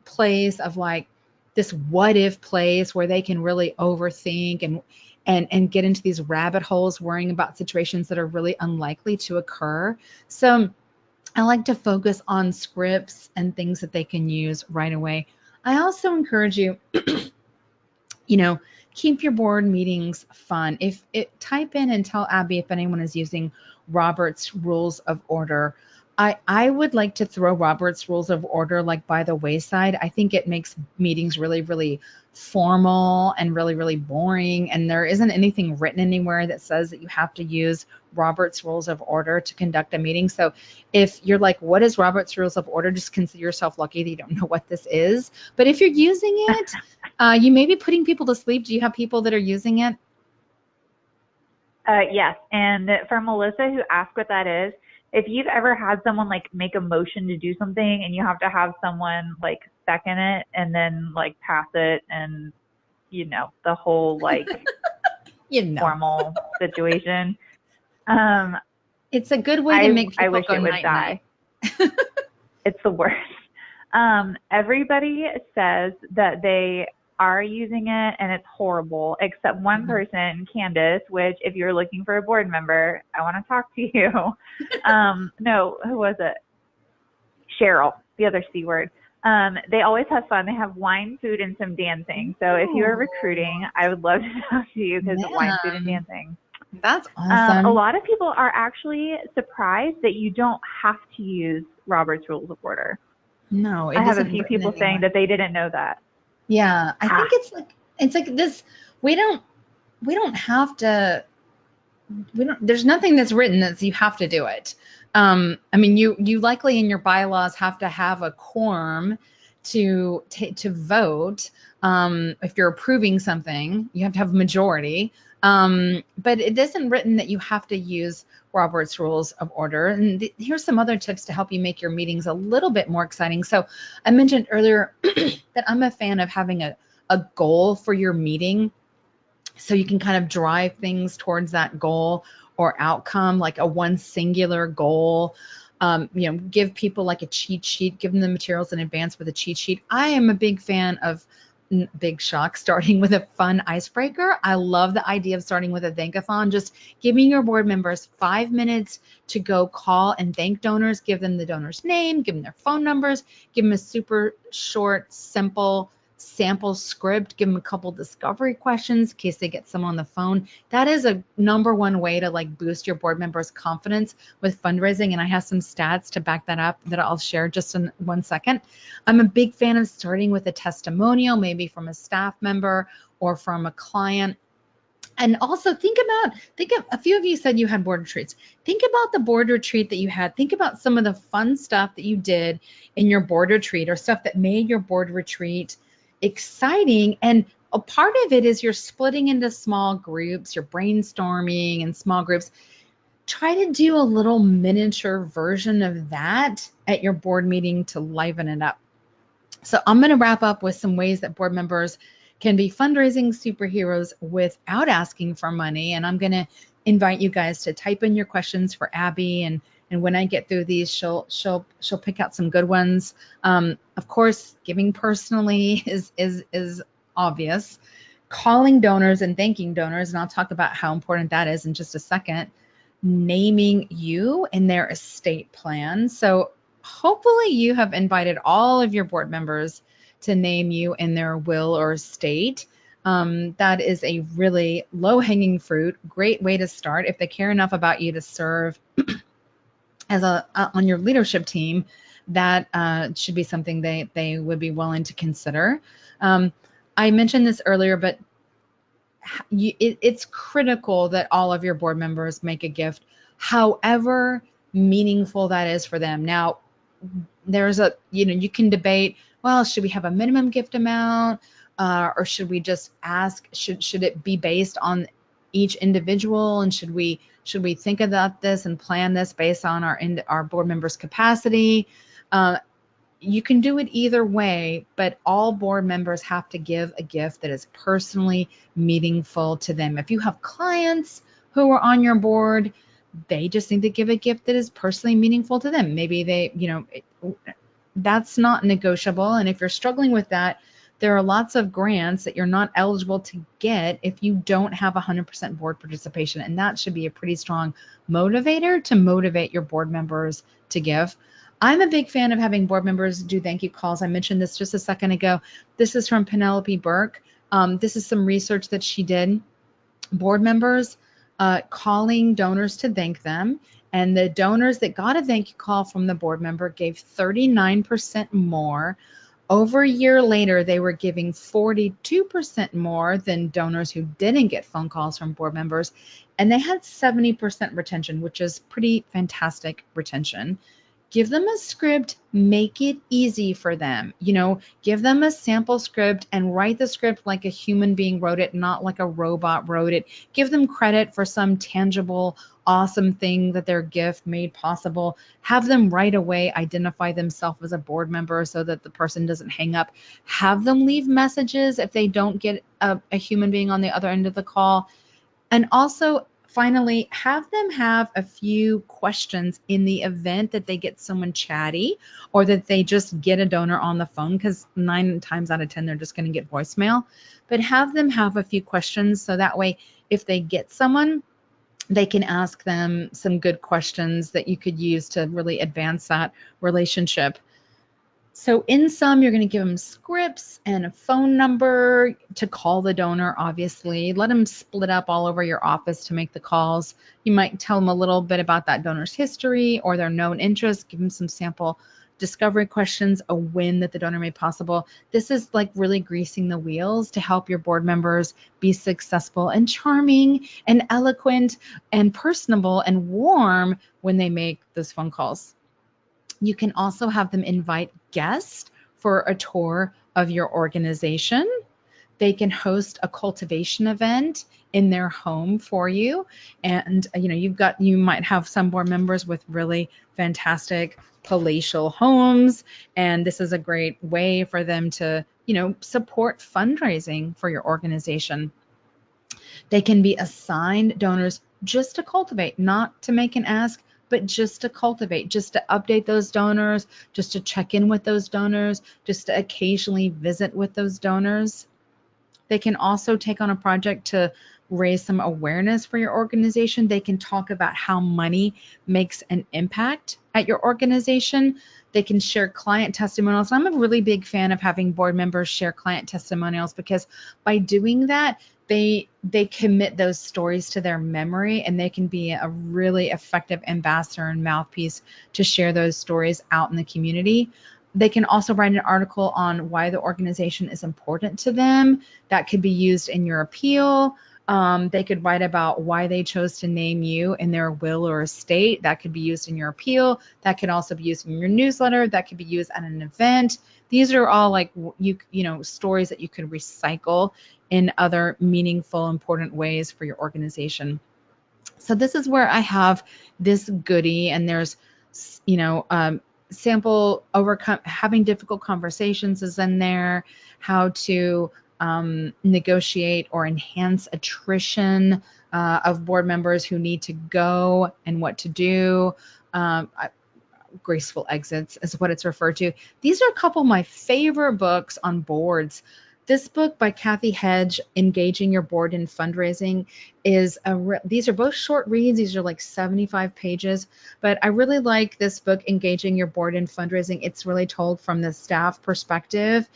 B: place of like this what if place where they can really overthink and get into these rabbit holes worrying about situations that are really unlikely to occur. So I like to focus on scripts and things that they can use right away. I also encourage you, you know, keep your board meetings fun. If it type in and tell Abby if anyone is using Robert's Rules of Order. I would like to throw Robert's Rules of Order like by the wayside. I think it makes meetings really, really formal and really, really boring. And there isn't anything written anywhere that says that you have to use Robert's Rules of Order to conduct a meeting. So if you're like, what is Robert's Rules of Order? Just consider yourself lucky that you don't know what this is. But if you're using it, you may be putting people to sleep. Do you have people that are using it?
A: Yes, and for Melissa who asked what that is, if you've ever had someone like make a motion to do something and you have to have someone like second it and then like pass it and the whole like
B: You know,
A: formal situation, um,
B: it's a good way to make
A: I
B: people
A: wish
B: go
A: it would
B: night
A: die.
B: night.
A: It's the worst. Everybody says that they are using it and it's horrible, except one person, Candace, which if you're looking for a board member, I want to talk to you. No, who was it? Cheryl, the other C word. They always have fun. They have wine, food, and some dancing. So if you are recruiting, I would love to talk to you because of wine, food, and dancing.
B: That's
A: A
B: awesome.
A: lot of people are actually surprised that you don't have to use Robert's Rules of Order.
B: No,
A: I
B: it
A: have a
B: isn't
A: few
B: written
A: people saying
B: anywhere.
A: that they didn't know that.
B: Yeah, I
A: Ah,
B: think it's like this. We don't have to. We don't. There's nothing that's written that you have to do it. I mean, you likely in your bylaws have to have a quorum to vote. If you're approving something, you have to have a majority. But it isn't written that you have to use Robert's Rules of Order. And here's some other tips to help you make your meetings a little bit more exciting. So I mentioned earlier that I'm a fan of having a goal for your meeting so you can kind of drive things towards that goal or outcome, like a one singular goal. Give people like a cheat sheet, give them the materials in advance with a cheat sheet. I am a big fan of big shock, starting with a fun icebreaker. I love the idea of starting with a thankathon, just giving your board members 5 minutes to go call and thank donors, give them the donor's name, give them their phone numbers, give them a super short, simple sample script, give them a couple discovery questions in case they get someone on the phone. That is a number one way to like boost your board members' confidence with fundraising. And I have some stats to back that up that I'll share just in 1 second. I'm a big fan of starting with a testimonial, maybe from a staff member or from a client. And also think of a few of you said you had board retreats. Think about the board retreat that you had. Think about some of the fun stuff that you did in your board retreat or stuff that made your board retreat exciting. And a part of it is you're splitting into small groups, you're brainstorming in small groups. Try to do a little miniature version of that at your board meeting to liven it up. So I'm going to wrap up with some ways that board members can be fundraising superheroes without asking for money. And I'm going to invite you guys to type in your questions for Abby. And when I get through these, she'll pick out some good ones. Of course, giving personally is obvious. Calling donors and thanking donors, and I'll talk about how important that is in just a second. Naming you in their estate plan. So hopefully you have invited all of your board members to name you in their will or estate. That is a really low-hanging fruit, great way to start. If they care enough about you to serve as on your leadership team, that should be something they would be willing to consider. I mentioned this earlier, but it's critical that all of your board members make a gift, however meaningful that is for them. Now, there's you can debate, well, should we have a minimum gift amount, or should we just ask, should it be based on each individual, and should we think about this and plan this based on our board members' capacity? You can do it either way, but all board members have to give a gift that is personally meaningful to them. If you have clients who are on your board, they just need to give a gift that is personally meaningful to them. Maybe that's not negotiable. And if you're struggling with that, there are lots of grants that you're not eligible to get if you don't have 100% board participation. And that should be a pretty strong motivator to motivate your board members to give. I'm a big fan of having board members do thank you calls. I mentioned this just a second ago. This is from Penelope Burke. This is some research that she did. Board members calling donors to thank them And the donors that got a thank you call from the board member gave 39% more. Over a year later, they were giving 42% more than donors who didn't get phone calls from board members. And they had 70% retention, which is pretty fantastic retention. Give them a script, make it easy for them. Give them a sample script and write the script like a human being wrote it, not like a robot wrote it. Give them credit for some tangible, awesome thing that their gift made possible. Have them right away identify themselves as a board member so that the person doesn't hang up. Have them leave messages if they don't get a human being on the other end of the call. And also, finally, have them have a few questions in the event that they get someone chatty or that they just get a donor on the phone, because 9 times out of 10, they're just going to get voicemail. But have them have a few questions so that way, if they get someone, they can ask them some good questions that you could use to really advance that relationship. So in sum, you're going to give them scripts and a phone number to call the donor, obviously. Let them split up all over your office to make the calls. You might tell them a little bit about that donor's history or their known interests. Give them some sample discovery questions, a win that the donor made possible. This is like really greasing the wheels to help your board members be successful and charming and eloquent and personable and warm when they make those phone calls. You can also have them invite guests for a tour of your organization. They can host a cultivation event in their home for you. And you might have some board members with really fantastic palatial homes, and this is a great way for them to, support fundraising for your organization. They can be assigned donors just to cultivate, not to make an ask, but just to cultivate, just to update those donors, just to check in with those donors, just to occasionally visit with those donors. They can also take on a project to raise some awareness for your organization. They can talk about how money makes an impact at your organization. They can share client testimonials. I'm a really big fan of having board members share client testimonials, because by doing that, they commit those stories to their memory, and they can be a really effective ambassador and mouthpiece to share those stories out in the community. They can also write an article on why the organization is important to them. That could be used in your appeal. They could write about why they chose to name you in their will or estate. That could be used in your appeal. That could also be used in your newsletter. That could be used at an event. These are all like stories that you could recycle in other meaningful, important ways for your organization. So this is where I have this goodie, and there's sample having difficult conversations is in there, how to negotiate or enhance attrition of board members who need to go and what to do. Graceful exits is what it's referred to. These are a couple of my favorite books on boards. This book by Kathy Hedge, Engaging Your Board in Fundraising, these are both short reads. These are like 75 pages, but I really like this book, Engaging Your Board in Fundraising. It's really told from the staff perspective.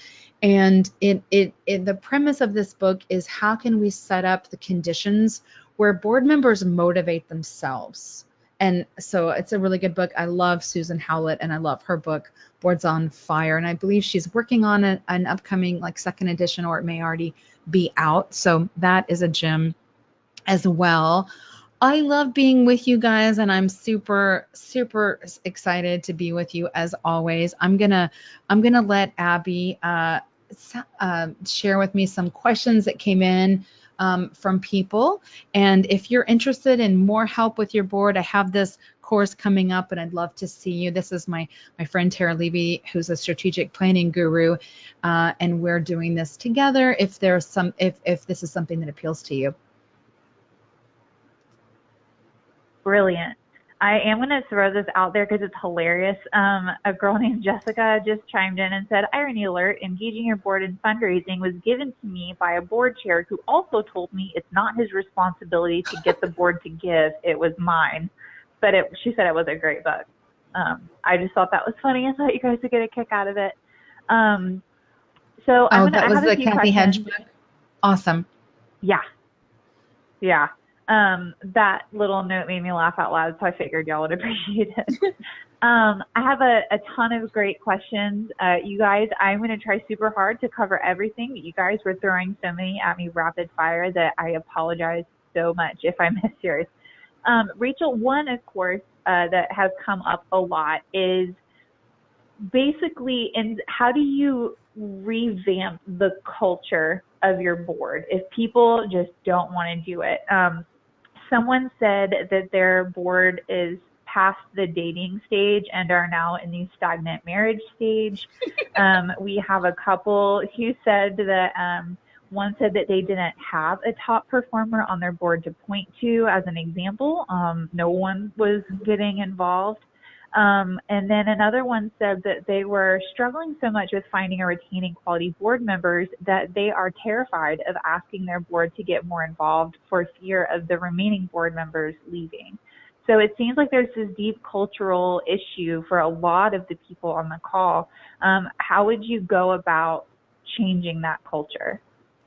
B: And the premise of this book is, how can we set up the conditions where board members motivate themselves? And so it's a really good book. I love Susan Howlett, and I love her book, Boards on Fire. And I believe she's working on an upcoming second edition, or it may already be out. So that is a gem as well. I love being with you guys, and I'm super, super excited to be with you as always. I'm gonna let Abby share with me some questions that came in from people. And if you're interested in more help with your board, I have this course coming up, and I'd love to see you. This is my friend Tara Levy, who's a strategic planning guru, and we're doing this together if this is something that appeals to you.
A: Brilliant. I am going to throw this out there because it's hilarious. A girl named Jessica just chimed in and said, irony alert, engaging your board in fundraising was given to me by a board chair who also told me it's not his responsibility to get the board to give. It was mine. But she said it was a great book. I just thought that was funny. I thought you guys would get a kick out of it.
B: That was the Kathy Hedge book? Awesome.
A: Yeah. That little note made me laugh out loud, so I figured y'all would appreciate it. I have a ton of great questions. You guys, I'm going to try super hard to cover everything. You guys were throwing so many at me rapid fire that I apologize so much if I miss yours. Rachel, one, of course, that has come up a lot is basically, and how do you revamp the culture of your board if people just don't want to do it? Someone said that their board is past the dating stage and are now in the stagnant marriage stage. We have a couple who said that one said that they didn't have a top performer on their board to point to as an example. No one was getting involved. And then another one said that they were struggling so much with finding or retaining quality board members that they are terrified of asking their board to get more involved for fear of the remaining board members leaving. So it seems like there's this deep cultural issue for a lot of the people on the call. How would you go about changing that culture?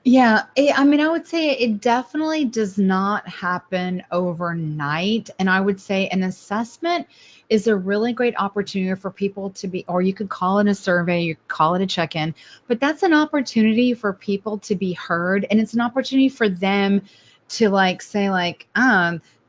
B: Yeah, I would say it definitely does not happen overnight. And I would say an assessment is a really great opportunity for people to be, or you could call it a survey, you could call it a check-in, but that's an opportunity for people to be heard. And it's an opportunity for them to say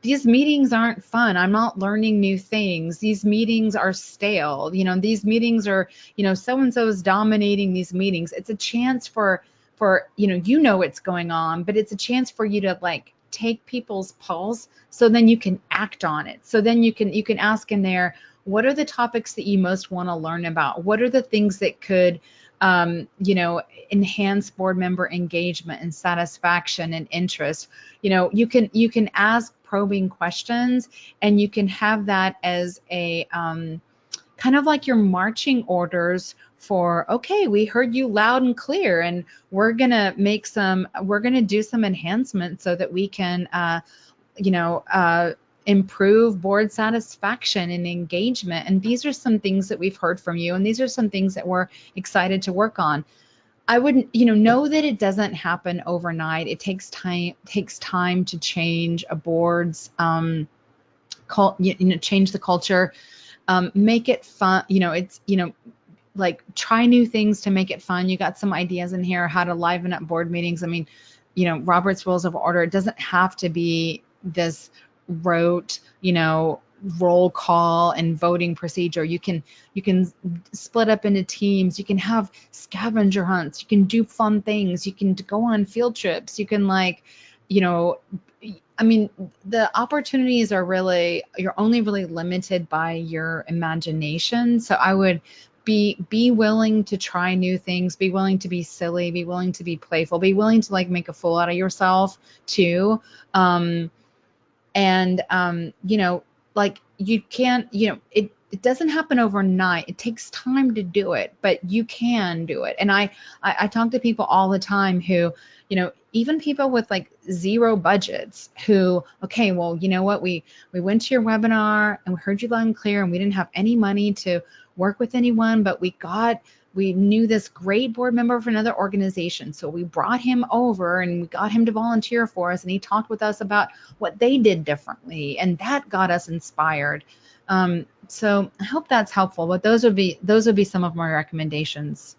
B: these meetings aren't fun. I'm not learning new things. These meetings are stale. These meetings are, so-and-so is dominating these meetings. It's a chance for what's going on, but it's a chance for you to take people's pulse so then you can act on it. So then you can ask in there, what are the topics that you most want to learn about? What are the things that could enhance board member engagement and satisfaction and interest? You can ask probing questions, and you can have that as a kind of like your marching orders for, okay, we heard you loud and clear, and we're going to do some enhancements so that we can, improve board satisfaction and engagement. And these are some things that we've heard from you, and these are some things that we're excited to work on. I wouldn't, know that it doesn't happen overnight. It takes time to change a board's, change the culture. Make it fun. Try new things to make it fun. You got some ideas in here how to liven up board meetings. Robert's Rules of Order, it doesn't have to be this rote, roll call and voting procedure. You can split up into teams. You can have scavenger hunts. You can do fun things. You can go on field trips. You can the opportunities are really, you're only really limited by your imagination. So I would be willing to try new things, be willing to be silly, be willing to be playful, be willing to make a fool out of yourself too. You can't, it doesn't happen overnight. It takes time to do it, but you can do it. And I talk to people all the time who, even people with zero budgets who, okay, well, you know what, we went to your webinar and we heard you loud and clear, and we didn't have any money to work with anyone, but we knew this great board member of another organization. So we brought him over and we got him to volunteer for us, and he talked with us about what they did differently, and that got us inspired. So I hope that's helpful, but those would be some of my recommendations.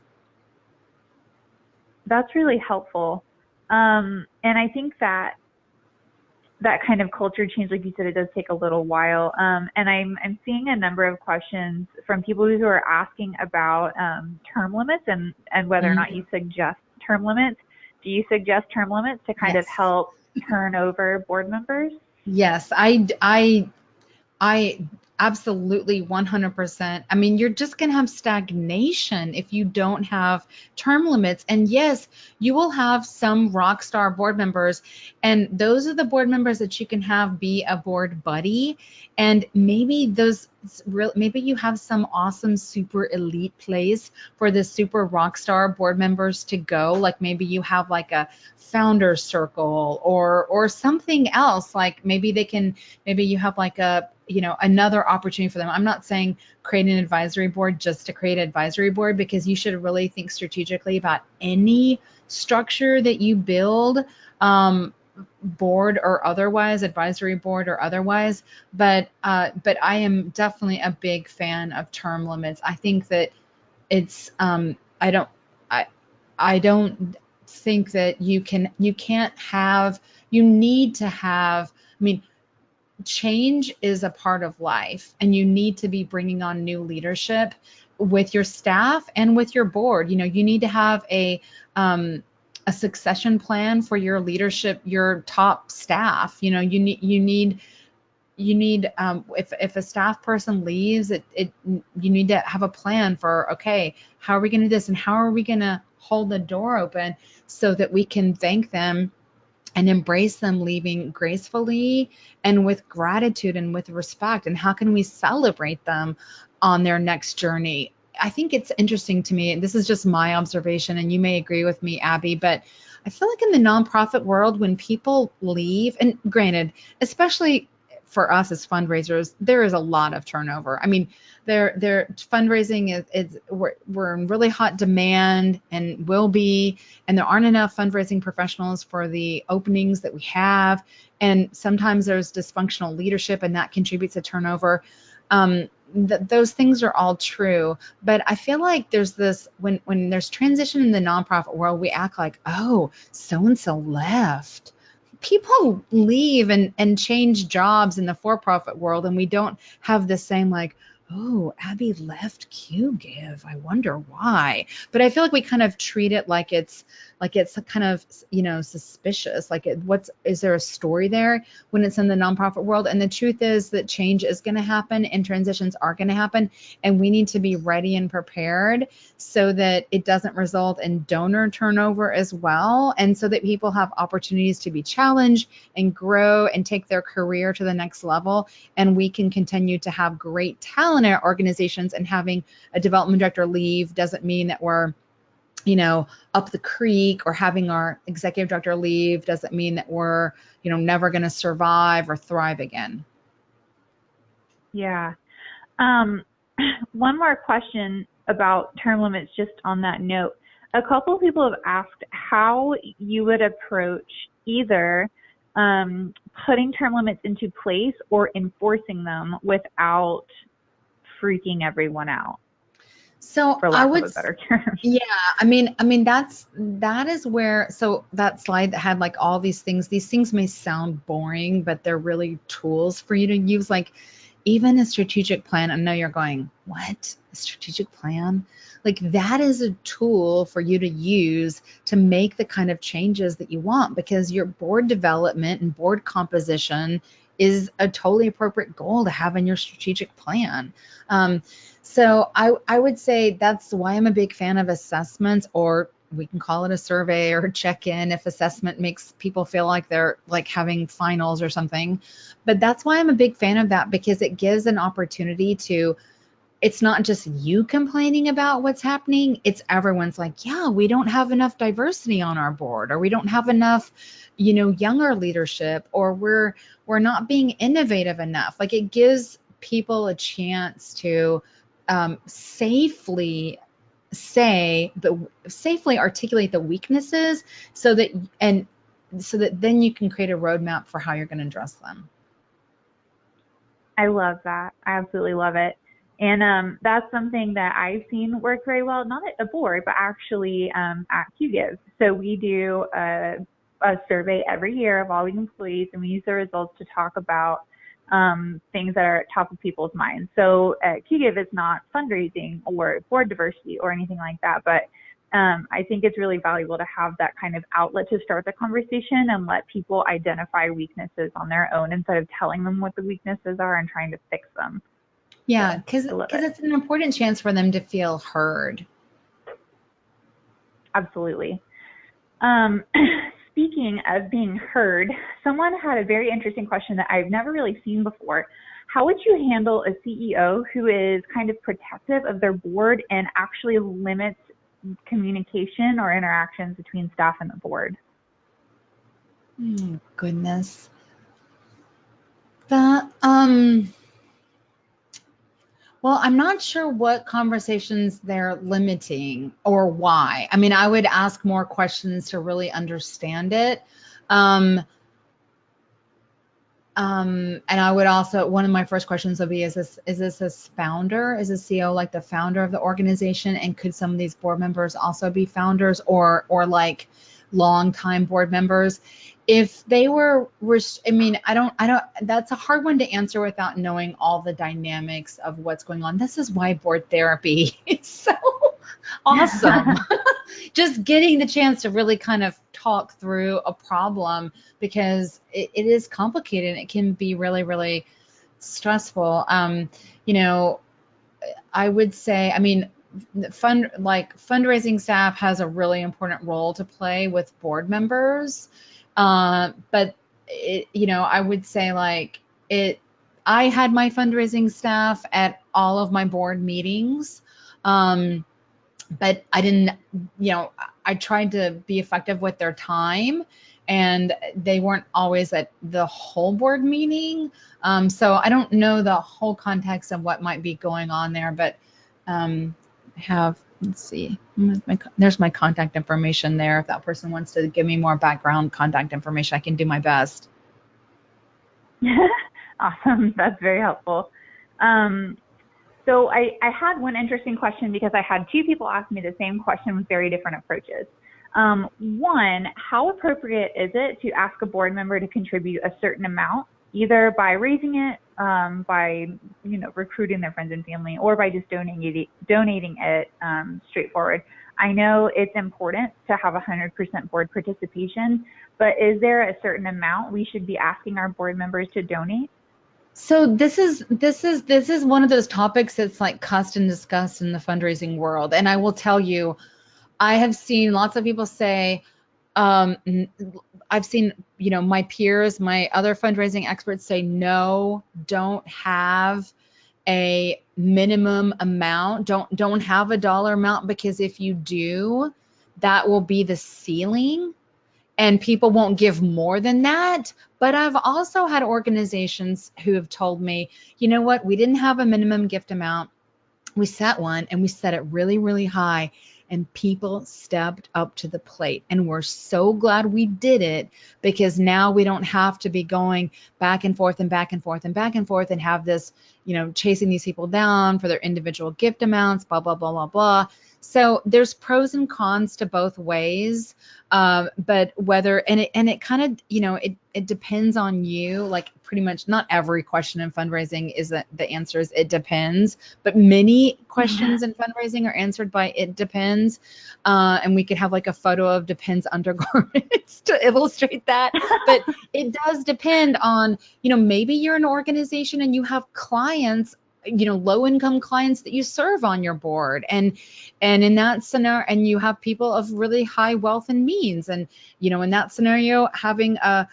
A: That's really helpful. And I think that kind of culture change, like you said, it does take a little while. And I'm seeing a number of questions from people who are asking about term limits and whether or not you suggest term limits. Do you suggest term limits to kind of help turn over board members?
B: Yes, I absolutely 100%. You're just going to have stagnation if you don't have term limits. And yes, you will have some rock star board members, and those are the board members that you can have be a board buddy. And maybe you have some awesome super elite place for the super rock star board members to go. Like maybe you have a founder circle or something else. Maybe you have another opportunity for them. I'm not saying create an advisory board just to create an advisory board, because you should really think strategically about any structure that you build. board or otherwise, advisory board or otherwise, but I am definitely a big fan of term limits. I think that it's I don't I I don't think that you can't have you need to have, I mean, change is a part of life, and you need to be bringing on new leadership with your staff and with your board. You know, you need to have a succession plan for your leadership, your top staff. You know, you need if a staff person leaves, it you need to have a plan for, okay, how are we going to do this, and how are we going to hold the door open so that we can thank them and embrace them leaving gracefully and with gratitude and with respect, and how can we celebrate them on their next journey. I think it's interesting to me, and this is just my observation, and you may agree with me, Abby, but I feel like in the nonprofit world, when people leave, and granted, especially for us as fundraisers, there is a lot of turnover. I mean, their fundraising is we're in really hot demand and will be, and there aren't enough fundraising professionals for the openings that we have. And sometimes there's dysfunctional leadership, and that contributes to turnover. Those things are all true, but I feel like there's this, when there's transition in the nonprofit world, we act like, oh, so and so left. People leave and change jobs in the for-profit world, and we don't have the same, like, oh, Abby left QGive, I wonder why. But I feel like we kind of treat it like it's kind of, you know, suspicious. Like, is there a story there when it's in the nonprofit world? And the truth is that change is going to happen and transitions are going to happen, and we need to be ready and prepared so that it doesn't result in donor turnover as well, and so that people have opportunities to be challenged and grow and take their career to the next level, and we can continue to have great talent in our organizations. And having a development director leave doesn't mean that we're, you know, up the creek, or having our executive director leave doesn't mean that we're, you know, never going to survive or thrive again.
A: Yeah. One more question about term limits, just on that note. A couple of people have asked how you would approach either putting term limits into place or enforcing them without freaking everyone out,
B: So
A: for
B: I
A: lack of
B: would,
A: a better term.
B: yeah, I mean, that is where, so that slide that had like all these things may sound boring, but they're really tools for you to use. Like, even a strategic plan. I know you're going, what? A strategic plan? Like, that is a tool for you to use to make the kind of changes that you want, because your board development and board composition is a totally appropriate goal to have in your strategic plan. So I would say that's why I'm a big fan of assessments, or we can call it a survey or a check-in if assessment makes people feel like they're like having finals or something. But that's why I'm a big fan of that, because it gives an opportunity to, it's not just you complaining about what's happening, it's everyone's like, yeah, we don't have enough diversity on our board, or we don't have enough, you know, younger leadership, or we're not being innovative enough. Like, it gives people a chance to safely safely articulate the weaknesses, so that, and so that then you can create a roadmap for how you're going to address them.
A: I love that. I absolutely love it. And that's something that I've seen work very well, not at a board, but actually at QGive. So we do a survey every year of all the employees, and we use the results to talk about things that are at top of people's minds. So QGive is not fundraising or board diversity or anything like that, but I think it's really valuable to have that kind of outlet to start the conversation and let people identify weaknesses on their own instead of telling them what the weaknesses are and trying to fix them.
B: Yeah, because it's an important chance for them to feel heard.
A: Absolutely. Speaking of being heard, someone had a very interesting question that I've never really seen before. How would you handle a CEO who is kind of protective of their board and actually limits communication or interactions between staff and the board?
B: Oh, goodness. That, well, I'm not sure what conversations they're limiting or why. I mean, I would ask more questions to really understand it. And I would also, one of my first questions would be, is this a founder? Is the CEO like the founder of the organization? And could some of these board members also be founders or like longtime board members? If they were, I mean, I don't, that's a hard one to answer without knowing all the dynamics of what's going on. This is why board therapy is so awesome. Just getting the chance to really kind of talk through a problem, because it is complicated and it can be really, really stressful. You know, I would say, I mean, fundraising staff has a really important role to play with board members. But I would say I had my fundraising staff at all of my board meetings. But I didn't, I tried to be effective with their time, and they weren't always at the whole board meeting. So I don't know the whole context of what might be going on there, but let's see, there's my contact information there. If that person wants to give me more background contact information, I can do my best.
A: Awesome. That's very helpful. So I had one interesting question, because I had two people ask me the same question with very different approaches. One, how appropriate is it to ask a board member to contribute a certain amount, either by raising it, by recruiting their friends and family, or by just donating it straightforward? I know it's important to have 100% board participation, but is there a certain amount we should be asking our board members to donate?
B: So this is one of those topics that's like cussed and discussed in the fundraising world. And I will tell you, I have seen lots of people say, I've seen, my peers, my other fundraising experts say, no, don't have a minimum amount. Don't have a dollar amount, because if you do, that will be the ceiling and people won't give more than that. But I've also had organizations who have told me, you know what, we didn't have a minimum gift amount. We set one, and we set it really, really high, and people stepped up to the plate. And we're so glad we did it, because now we don't have to be going back and forth and back and forth and back and forth and have this, chasing these people down for their individual gift amounts, blah, blah, blah, blah, blah. So there's pros and cons to both ways. But whether, and it kind of, it depends on you. Like, pretty much not every question in fundraising is that the answer is it depends, but many questions in fundraising are answered by it depends. And we could have like a photo of depends undergarments to illustrate that. But it does depend on, maybe you're an organization and you have clients, low income clients that you serve on your board, and in that scenario, and you have people of really high wealth and means, and in that scenario, having a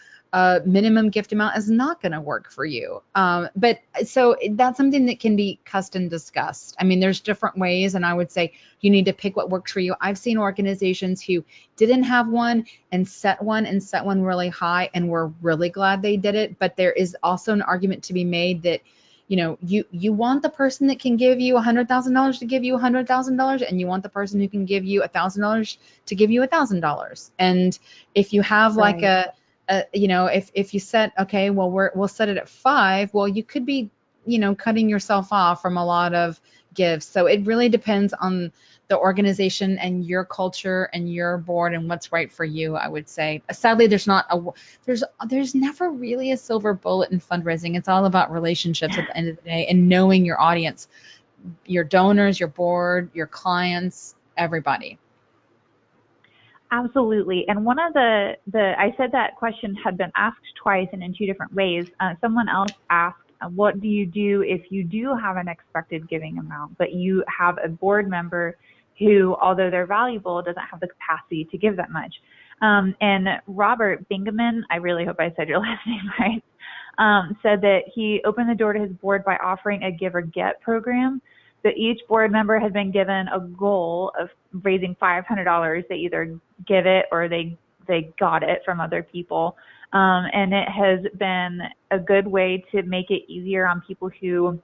B: minimum gift amount is not going to work for you. But so that's something that can be custom discussed. I mean, there's different ways, and I would say you need to pick what works for you. I've seen organizations who didn't have one and set one really high, and we're really glad they did it. But there is also an argument to be made that you want the person that can give you $100,000 to give you $100,000, and you want the person who can give you $1,000 to give you $1,000. And if you have like if you set, okay, well, we'll set it at 5, well, you could be, cutting yourself off from a lot of gifts. So it really depends on the organization and your culture and your board and what's right for you, I would say. Sadly, there's never really a silver bullet in fundraising. It's all about relationships at the end of the day, and knowing your audience, your donors, your board, your clients, everybody.
A: Absolutely. And one of I said that question had been asked twice and in two different ways. Someone else asked, what do you do if you do have an expected giving amount, but you have a board member who, although they're valuable, doesn't have the capacity to give that much? And Robert Bingaman, I really hope I said your last name right, said that he opened the door to his board by offering a give or get program. So each board member has been given a goal of raising $500. They either give it or they got it from other people. And it has been a good way to make it easier on people who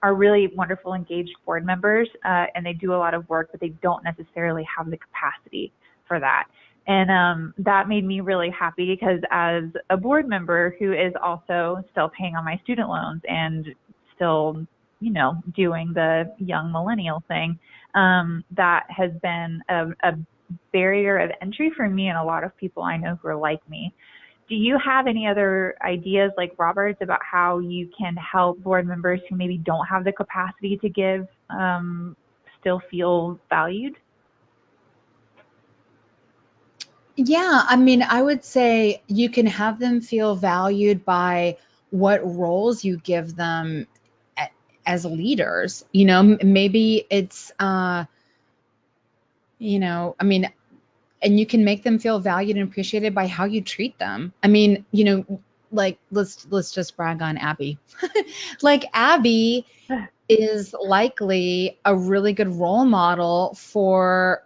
A: are really wonderful, engaged board members, and they do a lot of work, but they don't necessarily have the capacity for that. And that made me really happy because as a board member who is also still paying on my student loans and still, doing the young millennial thing, that has been a barrier of entry for me and a lot of people I know who are like me. Do you have any other ideas like Robert's about how you can help board members who maybe don't have the capacity to give still feel valued?
B: Yeah, I mean, I would say you can have them feel valued by what roles you give them a- as leaders. Maybe it's, I mean, and you can make them feel valued and appreciated by how you treat them. I mean, like let's just brag on Abby. Like Abby is likely a really good role model for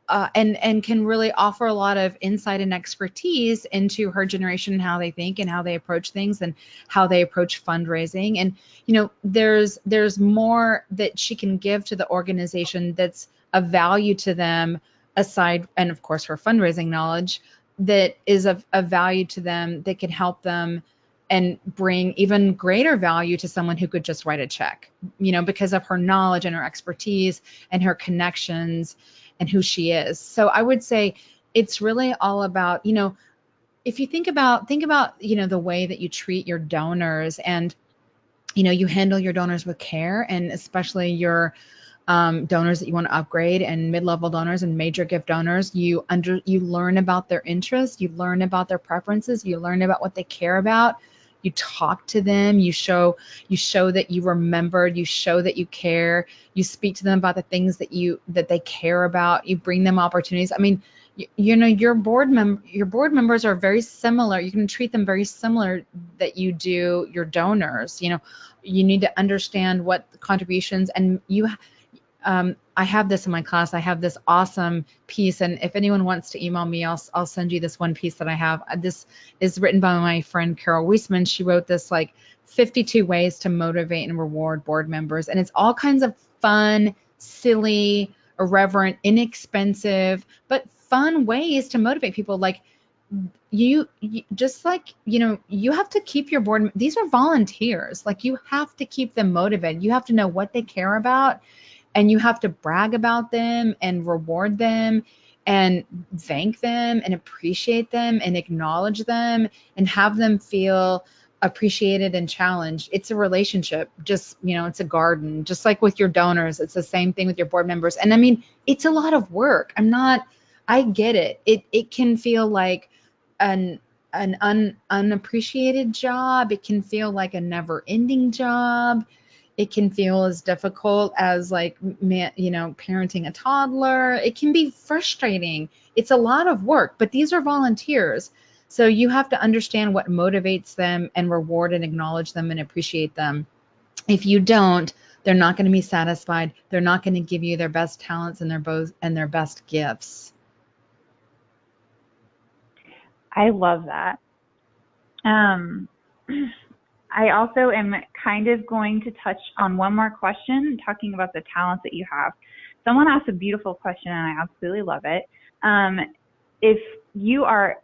B: and can really offer a lot of insight and expertise into her generation and how they think and how they approach things and how they approach fundraising. And there's more that she can give to the organization that's of value to them, aside, and of course her fundraising knowledge, that is of value to them, that can help them and bring even greater value to someone who could just write a check, because of her knowledge and her expertise and her connections and who she is. So I would say it's really all about, if you think about, the way that you treat your donors, and, you handle your donors with care, and especially your donors that you want to upgrade, and mid-level donors and major gift donors, you learn about their interests, you learn about their preferences, you learn about what they care about. You talk to them, you show that you remembered, you show that you care, you speak to them about the things that they care about, you bring them opportunities. I mean, your board members are very similar. You can treat them very similar that you do your donors. You need to understand what the contributions, and I have this in my class. I have this awesome piece, and if anyone wants to email me, I'll send you this one piece that I have. This is written by my friend Carol Weisman. She wrote this, like, 52 ways to motivate and reward board members, and it's all kinds of fun, silly, irreverent, inexpensive, but fun ways to motivate people. Like, you just, like, you have to keep your board. These are volunteers. Like, you have to keep them motivated. You have to know what they care about, and you have to brag about them and reward them and thank them and appreciate them and acknowledge them and have them feel appreciated and challenged. It's a relationship. Just, it's a garden. Just like with your donors, it's the same thing with your board members. And I mean, it's a lot of work. I get it. It can feel like an unappreciated job. It can feel like a never ending job. It can feel as difficult as, like, parenting a toddler. It can be frustrating. It's a lot of work, but these are volunteers. So you have to understand what motivates them and reward and acknowledge them and appreciate them. If you don't, they're not going to be satisfied. They're not going to give you their best talents and their best gifts.
A: I love that. Um, I also am kind of going to touch on one more question, talking about the talents that you have. Someone asked a beautiful question, and I absolutely love it. If you are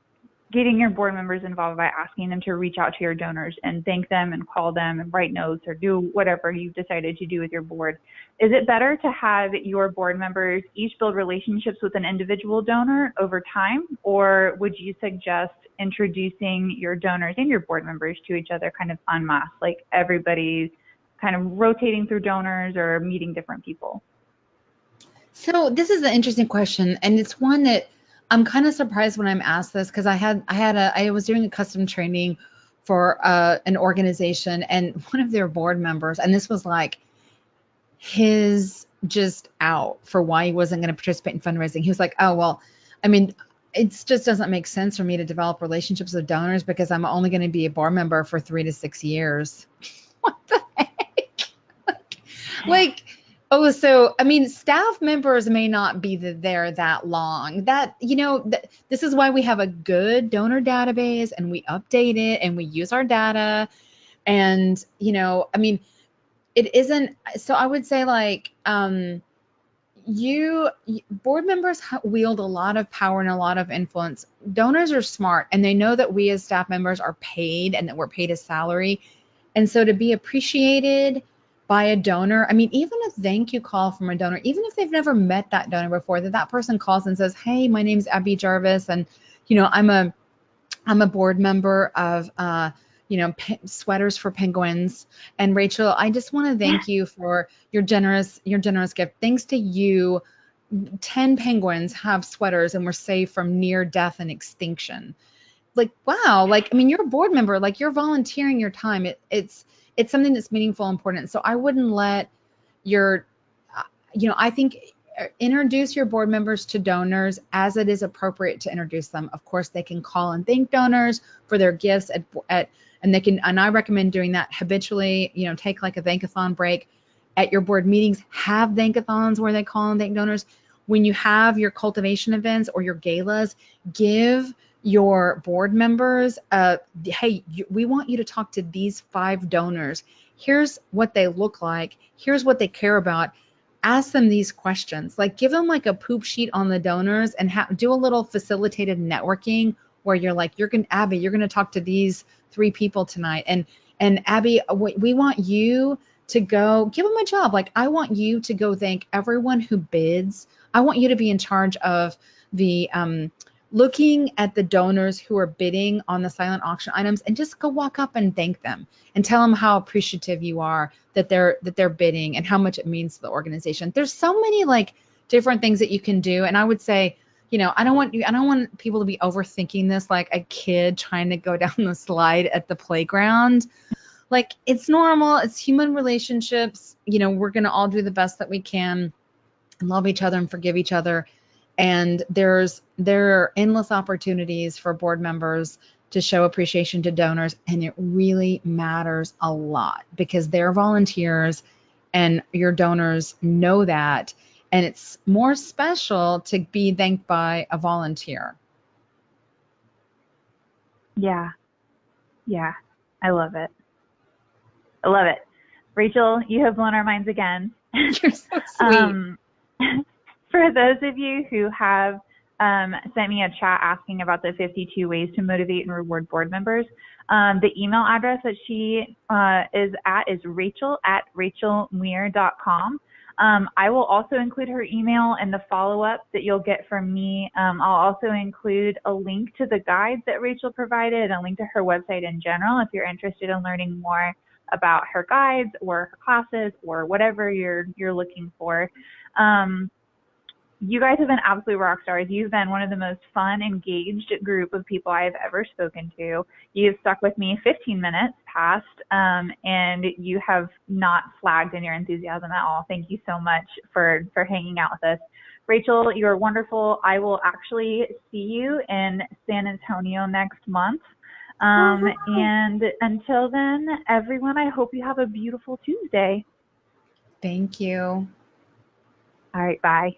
A: getting your board members involved by asking them to reach out to your donors and thank them and call them and write notes or do whatever you've decided to do with your board, is it better to have your board members each build relationships with an individual donor over time, or would you suggest introducing your donors and your board members to each other kind of en masse, like everybody kind of rotating through donors or meeting different people?
B: So this is an interesting question, and it's one that I'm kind of surprised when I'm asked this, because I was doing a custom training for an organization, and one of their board members, and this was like his just out for why he wasn't going to participate in fundraising. He was like, "Oh, well, I mean, it just doesn't make sense for me to develop relationships with donors because I'm only going to be a board member for 3 to 6 years." What the heck? Like, oh, so I mean, staff members may not be there that long. This is why we have a good donor database, and we update it, and we use our data. And, I mean, it isn't. So I would say, like, board members wield a lot of power and a lot of influence. Donors are smart, and they know that we as staff members are paid and that we're paid a salary. And so to be appreciated by a donor, I mean, even a thank you call from a donor, even if they've never met that donor before, that person calls and says, "Hey, my name's Abby Jarvis, and I'm a board member of Sweaters for Penguins. And Rachel, I just want to thank you for your generous gift. Thanks to you, 10 penguins have sweaters and were saved from near death and extinction." Like, wow, like, I mean, you're a board member, like you're volunteering your time. It's something that's meaningful and important. So I wouldn't let your, I think introduce your board members to donors as it is appropriate to introduce them. Of course, they can call and thank donors for their gifts and I recommend doing that habitually, take like a thankathon break at your board meetings, have thankathons where they call and thank donors. When you have your cultivation events or your galas, give your board members, hey, we want you to talk to these 5 donors. Here's what they look like. Here's what they care about. Ask them these questions. Like, give them like a poop sheet on the donors and do a little facilitated networking where you're like, Abby, you're going to talk to these 3 people tonight. And Abby, we want you to go give them a job. Like, I want you to go thank everyone who bids. I want you to be in charge of the looking at the donors who are bidding on the silent auction items, and just go walk up and thank them and tell them how appreciative you are that they're bidding and how much it means to the organization. There's so many like different things that you can do. And I would say, I don't want people to be overthinking this like a kid trying to go down the slide at the playground. Like, it's normal. It's human relationships. We're going to all do the best that we can and love each other and forgive each other. And there are endless opportunities for board members to show appreciation to donors. And it really matters a lot because they're volunteers and your donors know that. And it's more special to be thanked by a volunteer.
A: Yeah. I love it. Rachel, you have blown our minds again.
B: You're so sweet.
A: For those of you who have sent me a chat asking about the 52 ways to motivate and reward board members, the email address that she is at is rachel@rachelmuir.com. I will also include her email in the follow-up that you'll get from me. I'll also include a link to the guides that Rachel provided, a link to her website in general if you're interested in learning more about her guides or her classes or whatever you're looking for. You guys have been absolute rock stars. You've been one of the most fun, engaged group of people I've ever spoken to. You've stuck with me 15 minutes past, and you have not flagged in your enthusiasm at all. Thank you so much for hanging out with us. Rachel, you're wonderful. I will actually see you in San Antonio next month. And until then, everyone, I hope you have a beautiful Tuesday.
B: Thank you.
A: All right, bye.